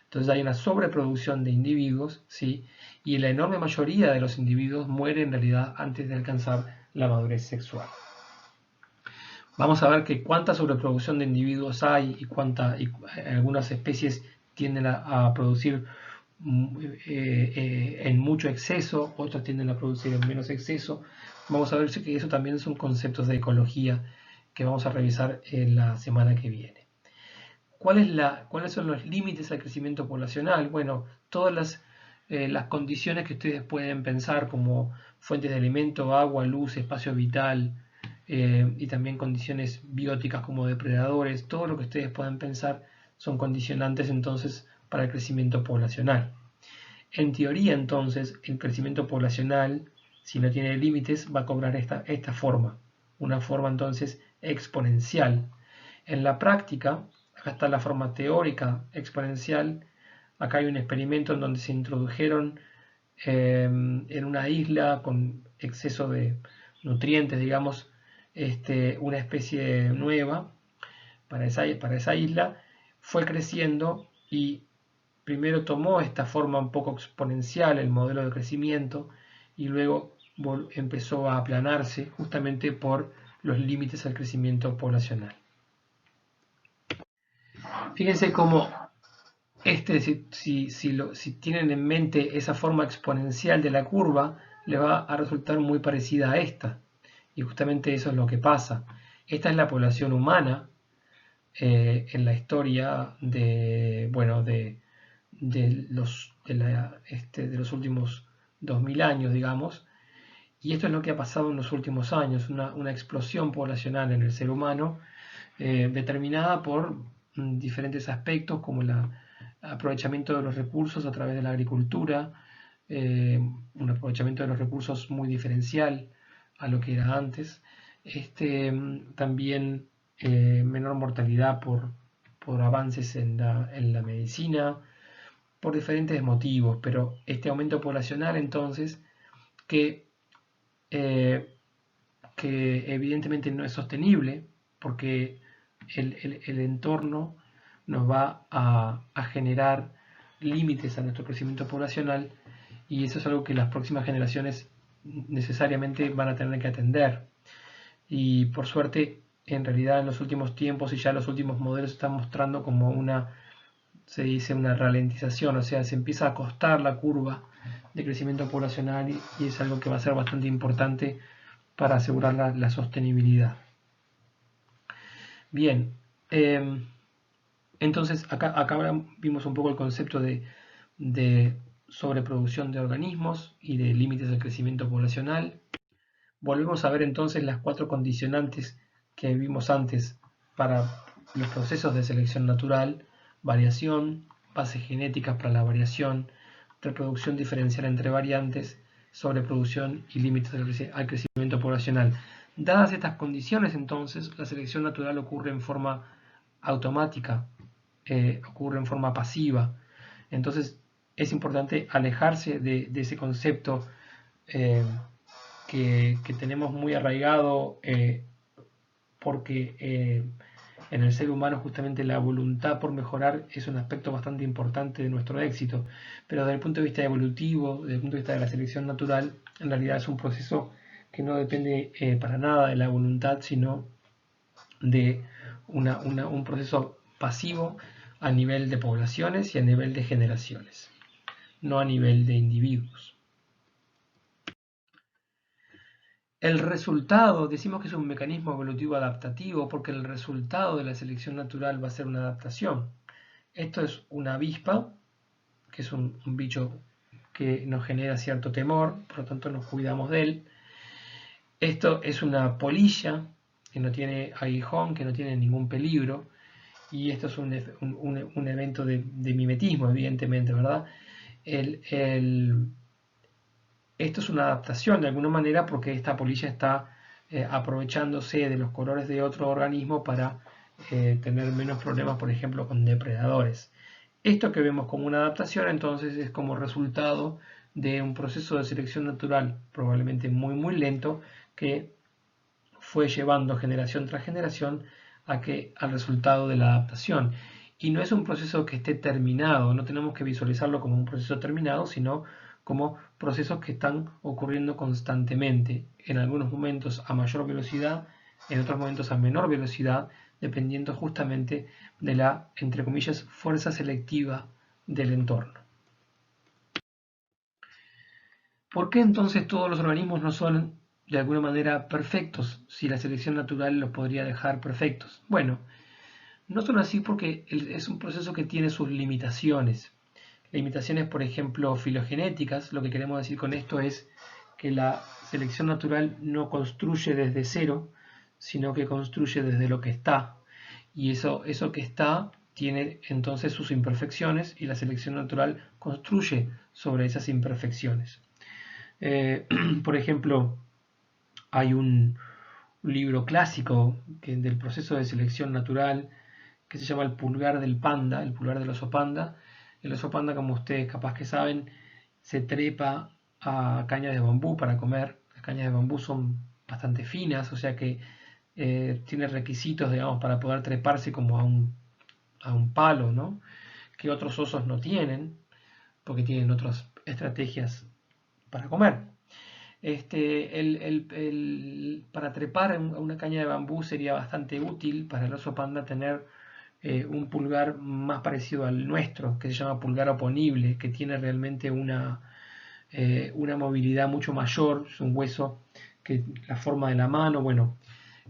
Entonces hay una sobreproducción de individuos, ¿sí? Y la enorme mayoría de los individuos muere en realidad antes de alcanzar la madurez sexual. Vamos a ver que cuánta sobreproducción de individuos hay y algunas especies tienden a producir en mucho exceso, otras tienden a producir en menos exceso. Vamos a ver que eso también son conceptos de ecología que vamos a revisar en la semana que viene. ¿Cuáles son los límites al crecimiento poblacional? Bueno, todas las condiciones que ustedes pueden pensar como fuentes de alimento, agua, luz, espacio vital, y también condiciones bióticas como depredadores, todo lo que ustedes puedan pensar son condicionantes entonces para el crecimiento poblacional. En teoría entonces el crecimiento poblacional, si no tiene límites, va a cobrar esta forma, una forma entonces exponencial. En la práctica, acá está la forma teórica exponencial, acá hay un experimento en donde se introdujeron en una isla con exceso de nutrientes, digamos, una especie nueva para esa isla, fue creciendo y primero tomó esta forma un poco exponencial, el modelo de crecimiento, y luego empezó a aplanarse justamente por los límites al crecimiento poblacional. Fíjense cómo si tienen en mente esa forma exponencial de la curva, le va a resultar muy parecida a esta. Y justamente eso es lo que pasa. Esta es la población humana en la historia de los últimos 2000 años, digamos. Y esto es lo que ha pasado en los últimos años, una explosión poblacional en el ser humano determinada por diferentes aspectos como el aprovechamiento de los recursos a través de la agricultura, un aprovechamiento de los recursos muy diferencial a lo que era antes, también menor mortalidad por avances en la medicina, por diferentes motivos, pero este aumento poblacional entonces que evidentemente no es sostenible porque el entorno nos va a generar límites a nuestro crecimiento poblacional y eso es algo que las próximas generaciones necesariamente van a tener que atender. Y por suerte, en realidad en los últimos tiempos y ya los últimos modelos están mostrando como se dice una ralentización, o sea, se empieza a acostar la curva de crecimiento poblacional y es algo que va a ser bastante importante para asegurar la sostenibilidad. Bien, entonces acá vimos un poco el concepto de sobreproducción de organismos y de límites del crecimiento poblacional. Volvemos a ver entonces las 4 condicionantes que vimos antes para los procesos de selección natural: variación, bases genéticas para la variación, reproducción diferencial entre variantes, sobreproducción y límites al crecimiento poblacional. Dadas estas condiciones, entonces, la selección natural ocurre en forma automática, ocurre en forma pasiva. Entonces, es importante alejarse de ese concepto que tenemos muy arraigado porque en el ser humano justamente la voluntad por mejorar es un aspecto bastante importante de nuestro éxito, pero desde el punto de vista evolutivo, desde el punto de vista de la selección natural, en realidad es un proceso que no depende para nada de la voluntad, sino de un proceso pasivo a nivel de poblaciones y a nivel de generaciones, no a nivel de individuos. El resultado, decimos que es un mecanismo evolutivo adaptativo porque el resultado de la selección natural va a ser una adaptación. Esto es una avispa, que es un bicho que nos genera cierto temor, por lo tanto nos cuidamos de él. Esto es una polilla que no tiene aguijón, que no tiene ningún peligro, y esto es un evento de mimetismo, evidentemente, ¿verdad? Esto es una adaptación de alguna manera porque esta polilla está aprovechándose de los colores de otro organismo para tener menos problemas, por ejemplo, con depredadores. Esto que vemos como una adaptación entonces es como resultado de un proceso de selección natural probablemente muy lento que fue llevando generación tras generación al resultado de la adaptación. Y no es un proceso que esté terminado, no tenemos que visualizarlo como un proceso terminado, sino como procesos que están ocurriendo constantemente, en algunos momentos a mayor velocidad, en otros momentos a menor velocidad, dependiendo justamente de la, entre comillas, fuerza selectiva del entorno. ¿Por qué entonces todos los organismos no son de alguna manera perfectos si la selección natural los podría dejar perfectos? Bueno, no son así porque es un proceso que tiene sus limitaciones. Limitaciones, por ejemplo, filogenéticas. Lo que queremos decir con esto es que la selección natural no construye desde cero, sino que construye desde lo que está. Y eso que está tiene entonces sus imperfecciones y la selección natural construye sobre esas imperfecciones. Por ejemplo, hay un libro clásico del proceso de selección natural que se llama El pulgar del panda, el pulgar del oso panda. El oso panda, como ustedes capaz que saben, se trepa a cañas de bambú para comer. Las cañas de bambú son bastante finas, o sea que tiene requisitos, digamos, para poder treparse como a un palo, ¿no? Que otros osos no tienen, porque tienen otras estrategias para comer. Para trepar a una caña de bambú sería bastante útil para el oso panda tener un pulgar más parecido al nuestro, que se llama pulgar oponible, que tiene realmente una movilidad mucho mayor, es un hueso que la forma de la mano, bueno,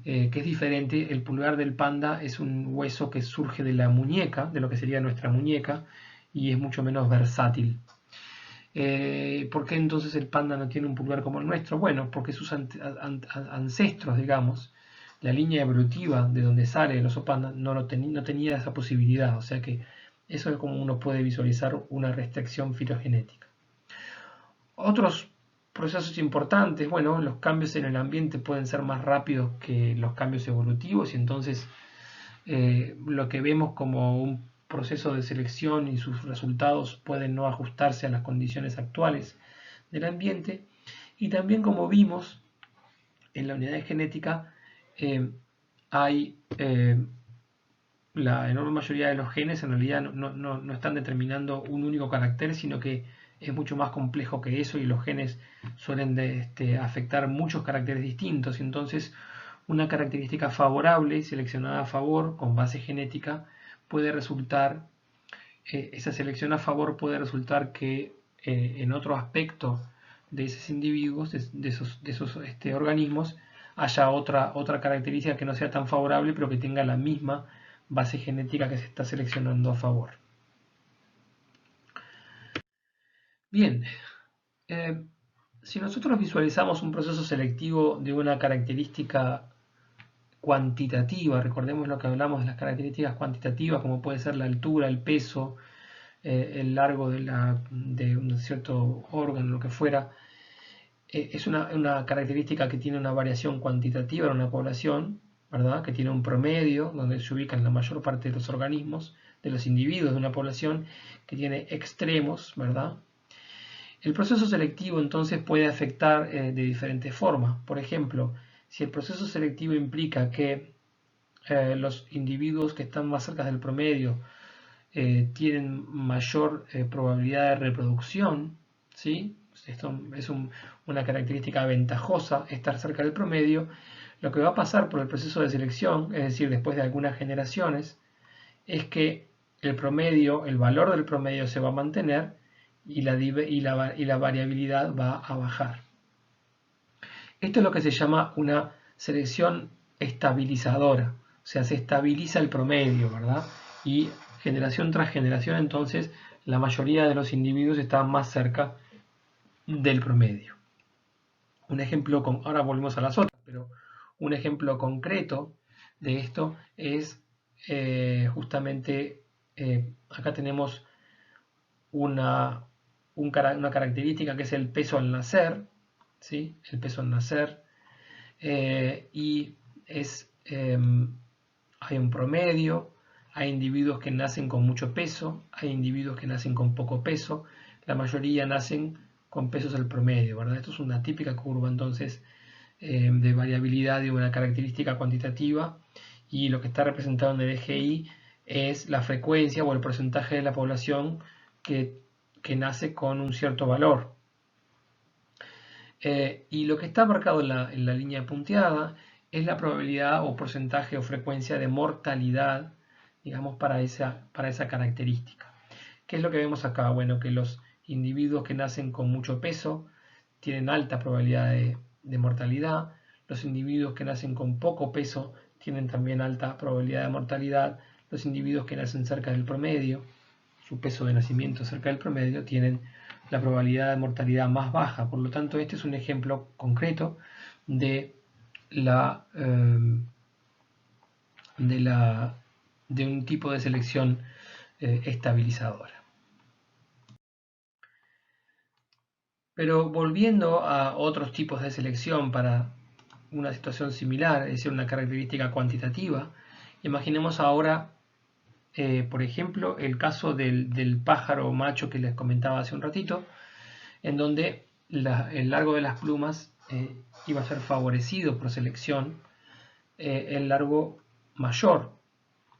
que es diferente. El pulgar del panda es un hueso que surge de la muñeca, de lo que sería nuestra muñeca, y es mucho menos versátil. ¿Por qué entonces el panda no tiene un pulgar como el nuestro? Bueno, porque sus ancestros, digamos, la línea evolutiva de donde sale el oso panda no tenía esa posibilidad. O sea que eso es como uno puede visualizar una restricción filogenética. Otros procesos importantes, bueno, los cambios en el ambiente pueden ser más rápidos que los cambios evolutivos y entonces lo que vemos como un proceso de selección y sus resultados pueden no ajustarse a las condiciones actuales del ambiente. Y también, como vimos en la unidad de genética, hay la enorme mayoría de los genes en realidad no están determinando un único carácter, sino que es mucho más complejo que eso y los genes suelen afectar muchos caracteres distintos. Y entonces una característica favorable seleccionada a favor con base genética puede resultar, esa selección a favor puede resultar que en otro aspecto de esos individuos, de esos organismos, haya otra característica que no sea tan favorable, pero que tenga la misma base genética que se está seleccionando a favor. Bien, si nosotros visualizamos un proceso selectivo de una característica cuantitativa, recordemos lo que hablamos de las características cuantitativas, como puede ser la altura, el peso, el largo de un cierto órgano, lo que fuera, es una característica que tiene una variación cuantitativa en una población, ¿verdad? Que tiene un promedio donde se ubican la mayor parte de los organismos, de los individuos de una población, que tiene extremos, ¿verdad? El proceso selectivo entonces puede afectar de diferentes formas. Por ejemplo, si el proceso selectivo implica que los individuos que están más cerca del promedio tienen mayor probabilidad de reproducción, ¿sí? Esto es una característica ventajosa, estar cerca del promedio. Lo que va a pasar por el proceso de selección, es decir, después de algunas generaciones, es que el promedio, el valor del promedio se va a mantener y la variabilidad va a bajar. Esto es lo que se llama una selección estabilizadora, o sea, se estabiliza el promedio, ¿verdad? Y generación tras generación, entonces, la mayoría de los individuos están más cerca del promedio. Un ejemplo, ahora volvemos a las otras, pero un ejemplo concreto de esto es justamente, acá tenemos una característica que es el peso al nacer, ¿sí? El peso al nacer, y hay un promedio, hay individuos que nacen con mucho peso, hay individuos que nacen con poco peso, la mayoría nacen con pesos al promedio, ¿verdad? Esto es una típica curva entonces de variabilidad de una característica cuantitativa, y lo que está representado en el eje Y es la frecuencia o el porcentaje de la población que nace con un cierto valor. Y lo que está marcado en la línea punteada es la probabilidad o porcentaje o frecuencia de mortalidad, digamos, para esa característica. ¿Qué es lo que vemos acá? Bueno, que los individuos que nacen con mucho peso tienen alta probabilidad de mortalidad. Los individuos que nacen con poco peso tienen también alta probabilidad de mortalidad. Los individuos que nacen cerca del promedio, su peso de nacimiento cerca del promedio, tienen la probabilidad de mortalidad más baja. Por lo tanto, este es un ejemplo concreto de de un tipo de selección estabilizadora. Pero volviendo a otros tipos de selección para una situación similar, es decir, una característica cuantitativa, imaginemos ahora, por ejemplo, el caso del pájaro macho que les comentaba hace un ratito, en donde el largo de las plumas iba a ser favorecido por selección, el largo mayor,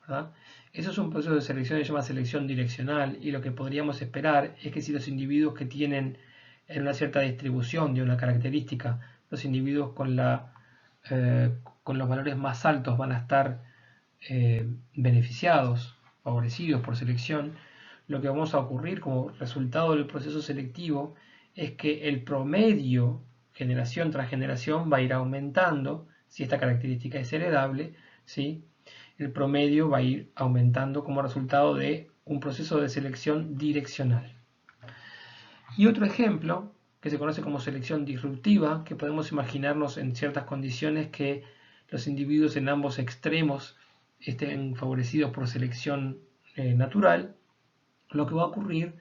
¿verdad? Eso es un proceso de selección que se llama selección direccional, y lo que podríamos esperar es que si los individuos que tienen en una cierta distribución de una característica, los individuos con los valores más altos van a estar beneficiados, favorecidos por selección, lo que vamos a ocurrir como resultado del proceso selectivo es que el promedio, generación tras generación, va a ir aumentando, si esta característica es heredable, ¿sí? El promedio va a ir aumentando como resultado de un proceso de selección direccional. Y otro ejemplo, que se conoce como selección disruptiva, que podemos imaginarnos en ciertas condiciones que los individuos en ambos extremos estén favorecidos por selección natural, lo que va a ocurrir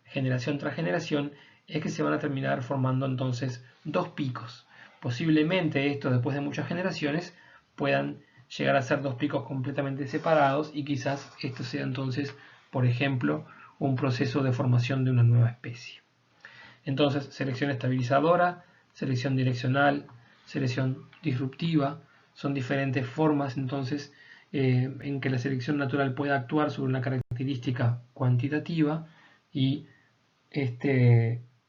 generación tras generación es que se van a terminar formando entonces dos picos. Posiblemente estos, después de muchas generaciones, puedan llegar a ser dos picos completamente separados, y quizás esto sea entonces, por ejemplo, un proceso de formación de una nueva especie. Entonces, selección estabilizadora, selección direccional, selección disruptiva, son diferentes formas entonces en que la selección natural puede actuar sobre una característica cuantitativa, y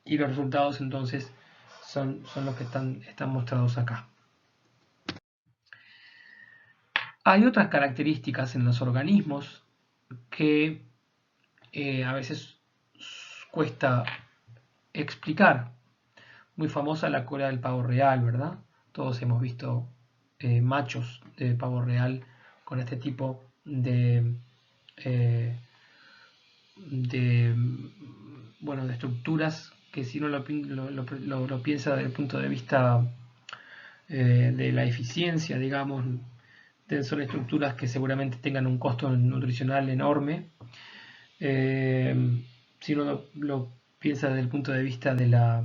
los resultados entonces son los que están mostrados acá. Hay otras características en los organismos que a veces cuesta explicar. Muy famosa la cola del pavo real, ¿verdad? Todos hemos visto machos de pavo real con este tipo de estructuras que, si uno lo piensa desde el punto de vista de la eficiencia, digamos, son estructuras que seguramente tengan un costo nutricional enorme. Si uno lo piensa desde el punto de vista de la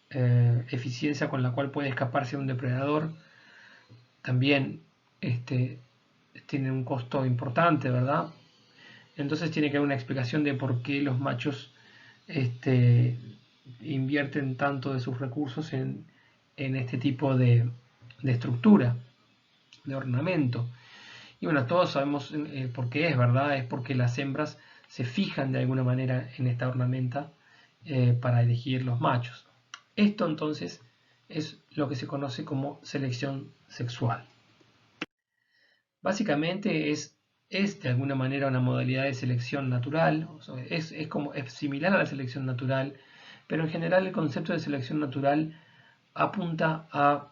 eficiencia con la cual puede escaparse un depredador, también tiene un costo importante, ¿verdad? Entonces tiene que haber una explicación de por qué los machos invierten tanto de sus recursos en este tipo de estructura, de ornamento. Y bueno, todos sabemos por qué es, ¿verdad? Es porque las hembras se fijan de alguna manera en esta ornamenta para elegir los machos. Esto entonces es lo que se conoce como selección sexual. Básicamente es de alguna manera una modalidad de selección natural, o sea, es similar a la selección natural, pero en general el concepto de selección natural apunta a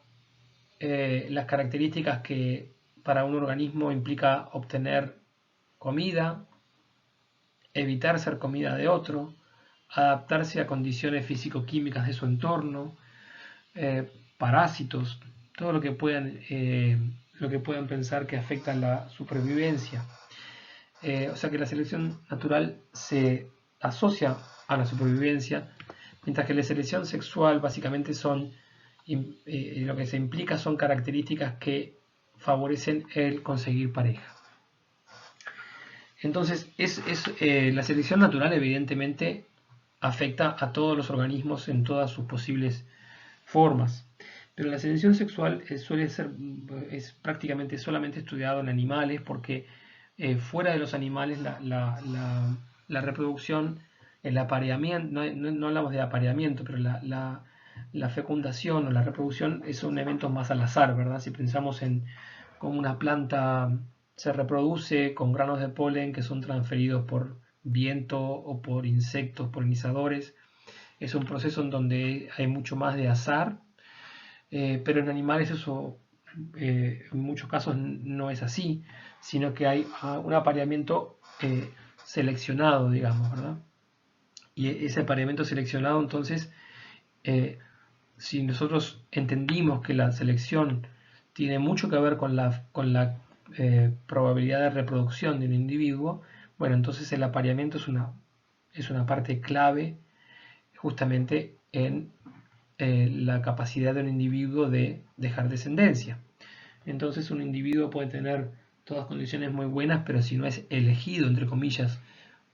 las características que para un organismo implica obtener comida, evitar ser comida de otro, adaptarse a condiciones físico-químicas de su entorno, parásitos, todo lo que puedan pensar que afecta la supervivencia. O sea que la selección natural se asocia a la supervivencia, mientras que la selección sexual básicamente lo que se implica son características que favorecen el conseguir pareja. Entonces, la selección natural evidentemente afecta a todos los organismos en todas sus posibles formas, pero la selección sexual es prácticamente solamente estudiado en animales, porque fuera de los animales la reproducción, el apareamiento, no hablamos de apareamiento, pero la fecundación o la reproducción son eventos más al azar, ¿verdad? Si pensamos en cómo una planta se reproduce con granos de polen que son transferidos por viento o por insectos polinizadores, es un proceso en donde hay mucho más de azar, pero en animales eso en muchos casos no es así, sino que hay un apareamiento seleccionado, digamos, ¿verdad? Y ese apareamiento seleccionado, entonces, si nosotros entendimos que la selección tiene mucho que ver con la probabilidad de reproducción de un individuo, bueno, entonces el apareamiento es una parte clave justamente en la capacidad de un individuo de dejar descendencia. Entonces un individuo puede tener todas condiciones muy buenas, pero si no es elegido, entre comillas,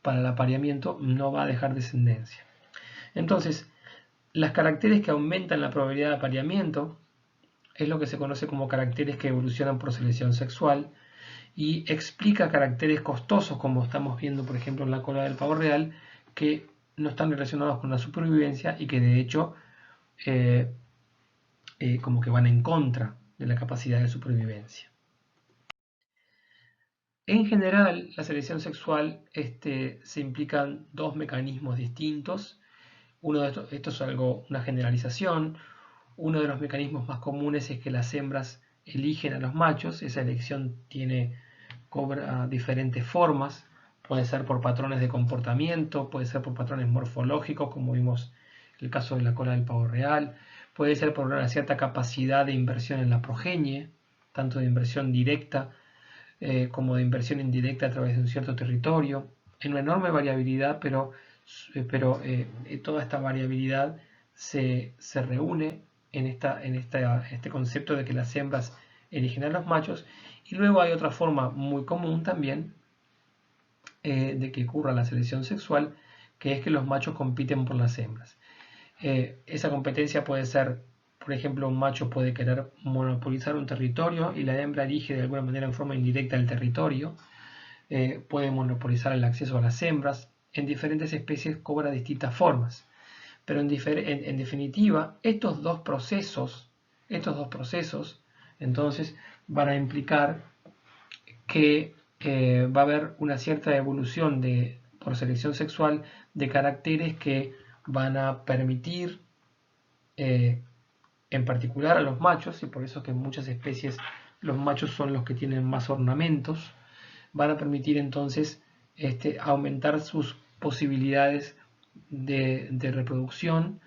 para el apareamiento, no va a dejar descendencia. Entonces, las caracteres que aumentan la probabilidad de apareamiento es lo que se conoce como caracteres que evolucionan por selección sexual, y explica caracteres costosos, como estamos viendo por ejemplo en la cola del pavo real, que no están relacionados con la supervivencia y que de hecho como que van en contra de la capacidad de supervivencia. En general, la selección sexual se implican dos mecanismos distintos. Uno de esto es una generalización. Uno de los mecanismos más comunes es que las hembras eligen a los machos. Esa elección cobra diferentes formas. Puede ser por patrones de comportamiento, puede ser por patrones morfológicos, como vimos en el caso de la cola del pavo real. Puede ser por una cierta capacidad de inversión en la progenie, tanto de inversión directa como de inversión indirecta a través de un cierto territorio, en una enorme variabilidad, pero toda esta variabilidad se reúne en este concepto de que las hembras eligen a los machos. Y luego hay otra forma muy común también de que ocurra la selección sexual, que es que los machos compiten por las hembras. Esa competencia puede ser, por ejemplo, un macho puede querer monopolizar un territorio y la hembra elige de alguna manera en forma indirecta el territorio. Puede monopolizar el acceso a las hembras. En diferentes especies cobra distintas formas. Pero en definitiva, estos dos procesos entonces van a implicar que va a haber una cierta evolución por selección sexual de caracteres que van a permitir en particular a los machos, y por eso es que en muchas especies los machos son los que tienen más ornamentos, van a permitir entonces aumentar sus posibilidades de reproducción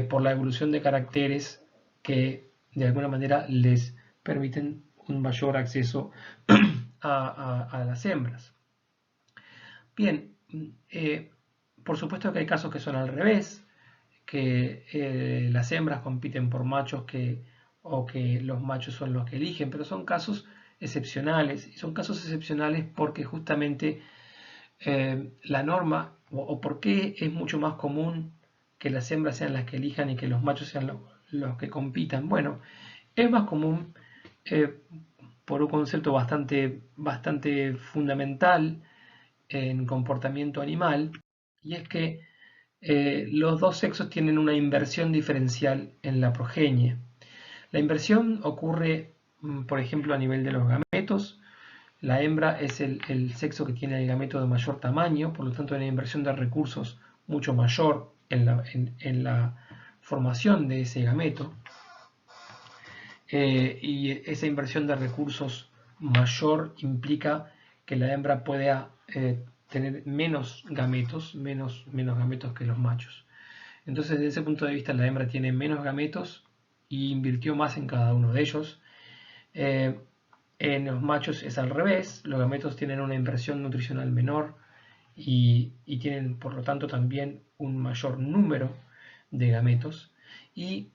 por la evolución de caracteres que de alguna manera les permiten un mayor acceso a las hembras. Bien, por supuesto que hay casos que son al revés, que las hembras compiten por machos o que los machos son los que eligen, pero son casos excepcionales, y son casos excepcionales porque justamente la norma, o porque es mucho más común que las hembras sean las que elijan y que los machos sean los que compitan. Bueno, es más común por un concepto bastante fundamental en comportamiento animal, y es que los dos sexos tienen una inversión diferencial en la progenie. La inversión ocurre, por ejemplo, a nivel de los gametos. La hembra es el sexo que tiene el gameto de mayor tamaño, por lo tanto hay una inversión de recursos mucho mayor en la formación de ese gameto. y esa inversión de recursos mayor implica que la hembra pueda tener menos gametos, menos gametos que los machos. Entonces, desde ese punto de vista, la hembra tiene menos gametos y invirtió más en cada uno de ellos. En los machos es al revés, los gametos tienen una inversión nutricional menor y tienen por lo tanto también un mayor número de gametos, y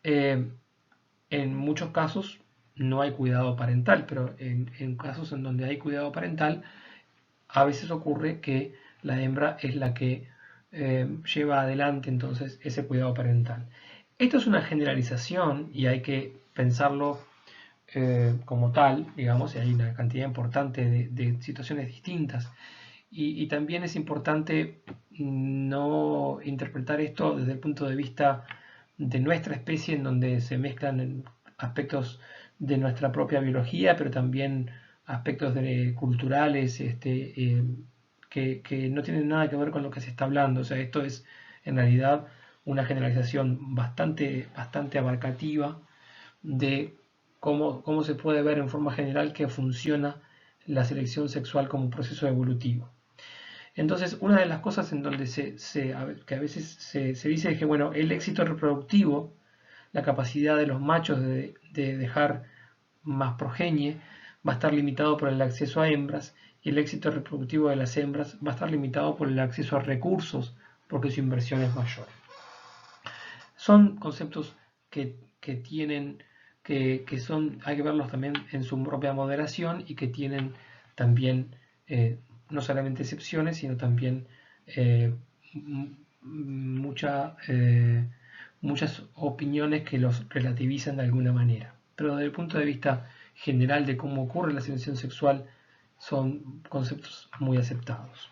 en muchos casos no hay cuidado parental, pero en casos en donde hay cuidado parental, a veces ocurre que la hembra es la que lleva adelante entonces ese cuidado parental. Esto es una generalización y hay que pensarlo como tal, digamos, y hay una cantidad importante de situaciones distintas. Y también es importante no interpretar esto desde el punto de vista de nuestra especie, en donde se mezclan aspectos de nuestra propia biología, pero también aspectos culturales que no tienen nada que ver con lo que se está hablando. O sea, esto es en realidad una generalización bastante abarcativa de cómo se puede ver en forma general que funciona la selección sexual como un proceso evolutivo. Entonces, una de las cosas en donde que a veces se dice es que, bueno, el éxito reproductivo, la capacidad de los machos de dejar más progenie, va a estar limitado por el acceso a hembras, y el éxito reproductivo de las hembras va a estar limitado por el acceso a recursos, porque su inversión es mayor. Son conceptos que tienen, hay que verlos también en su propia moderación, y que tienen también no solamente excepciones, sino también muchas opiniones que los relativizan de alguna manera. Pero desde el punto de vista general de cómo ocurre la selección sexual, son conceptos muy aceptados.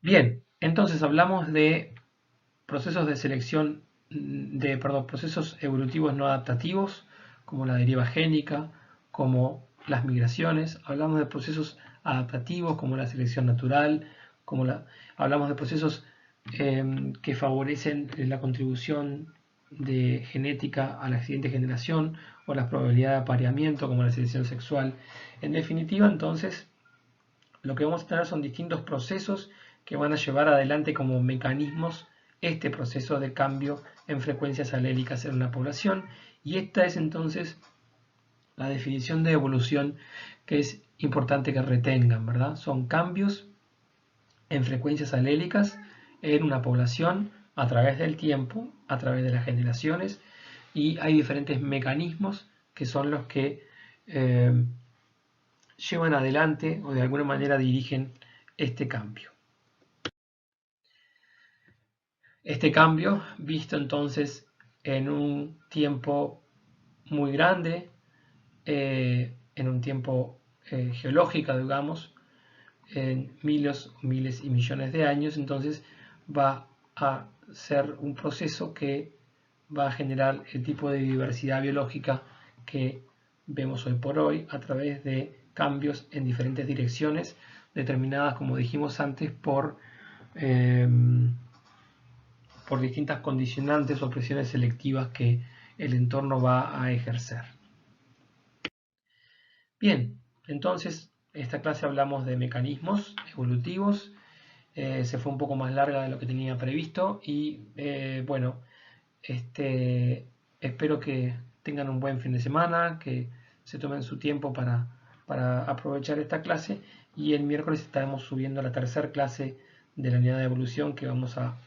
Bien, entonces hablamos de procesos de selección, procesos evolutivos no adaptativos, como la deriva génica, como las migraciones. Hablamos de procesos adaptativos, como la selección natural, hablamos de procesos que favorecen la contribución de genética a la siguiente generación, o la probabilidad de apareamiento, como la selección sexual. En definitiva, entonces, lo que vamos a tener son distintos procesos que van a llevar adelante como mecanismos este proceso de cambio en frecuencias alélicas en una población, y esta es entonces la definición de evolución que es importante que retengan, ¿verdad? Son cambios en frecuencias alélicas en una población a través del tiempo, a través de las generaciones, y hay diferentes mecanismos que son los que llevan adelante o de alguna manera dirigen este cambio. Este cambio, visto entonces en un tiempo muy grande, en un tiempo geológico, digamos, en miles y millones de años, entonces va a ser un proceso que va a generar el tipo de diversidad biológica que vemos hoy por hoy a través de cambios en diferentes direcciones, determinadas, como dijimos antes, por distintas condicionantes o presiones selectivas que el entorno va a ejercer. Bien, entonces, en esta clase hablamos de mecanismos evolutivos. Se fue un poco más larga de lo que tenía previsto, y bueno, espero que tengan un buen fin de semana, que se tomen su tiempo para aprovechar esta clase, y el miércoles estaremos subiendo la tercera clase de la unidad de evolución, que vamos a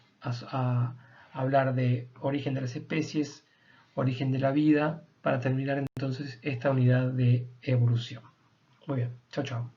hablar de origen de las especies, origen de la vida, para terminar entonces esta unidad de evolución. Muy bien, chao, chao.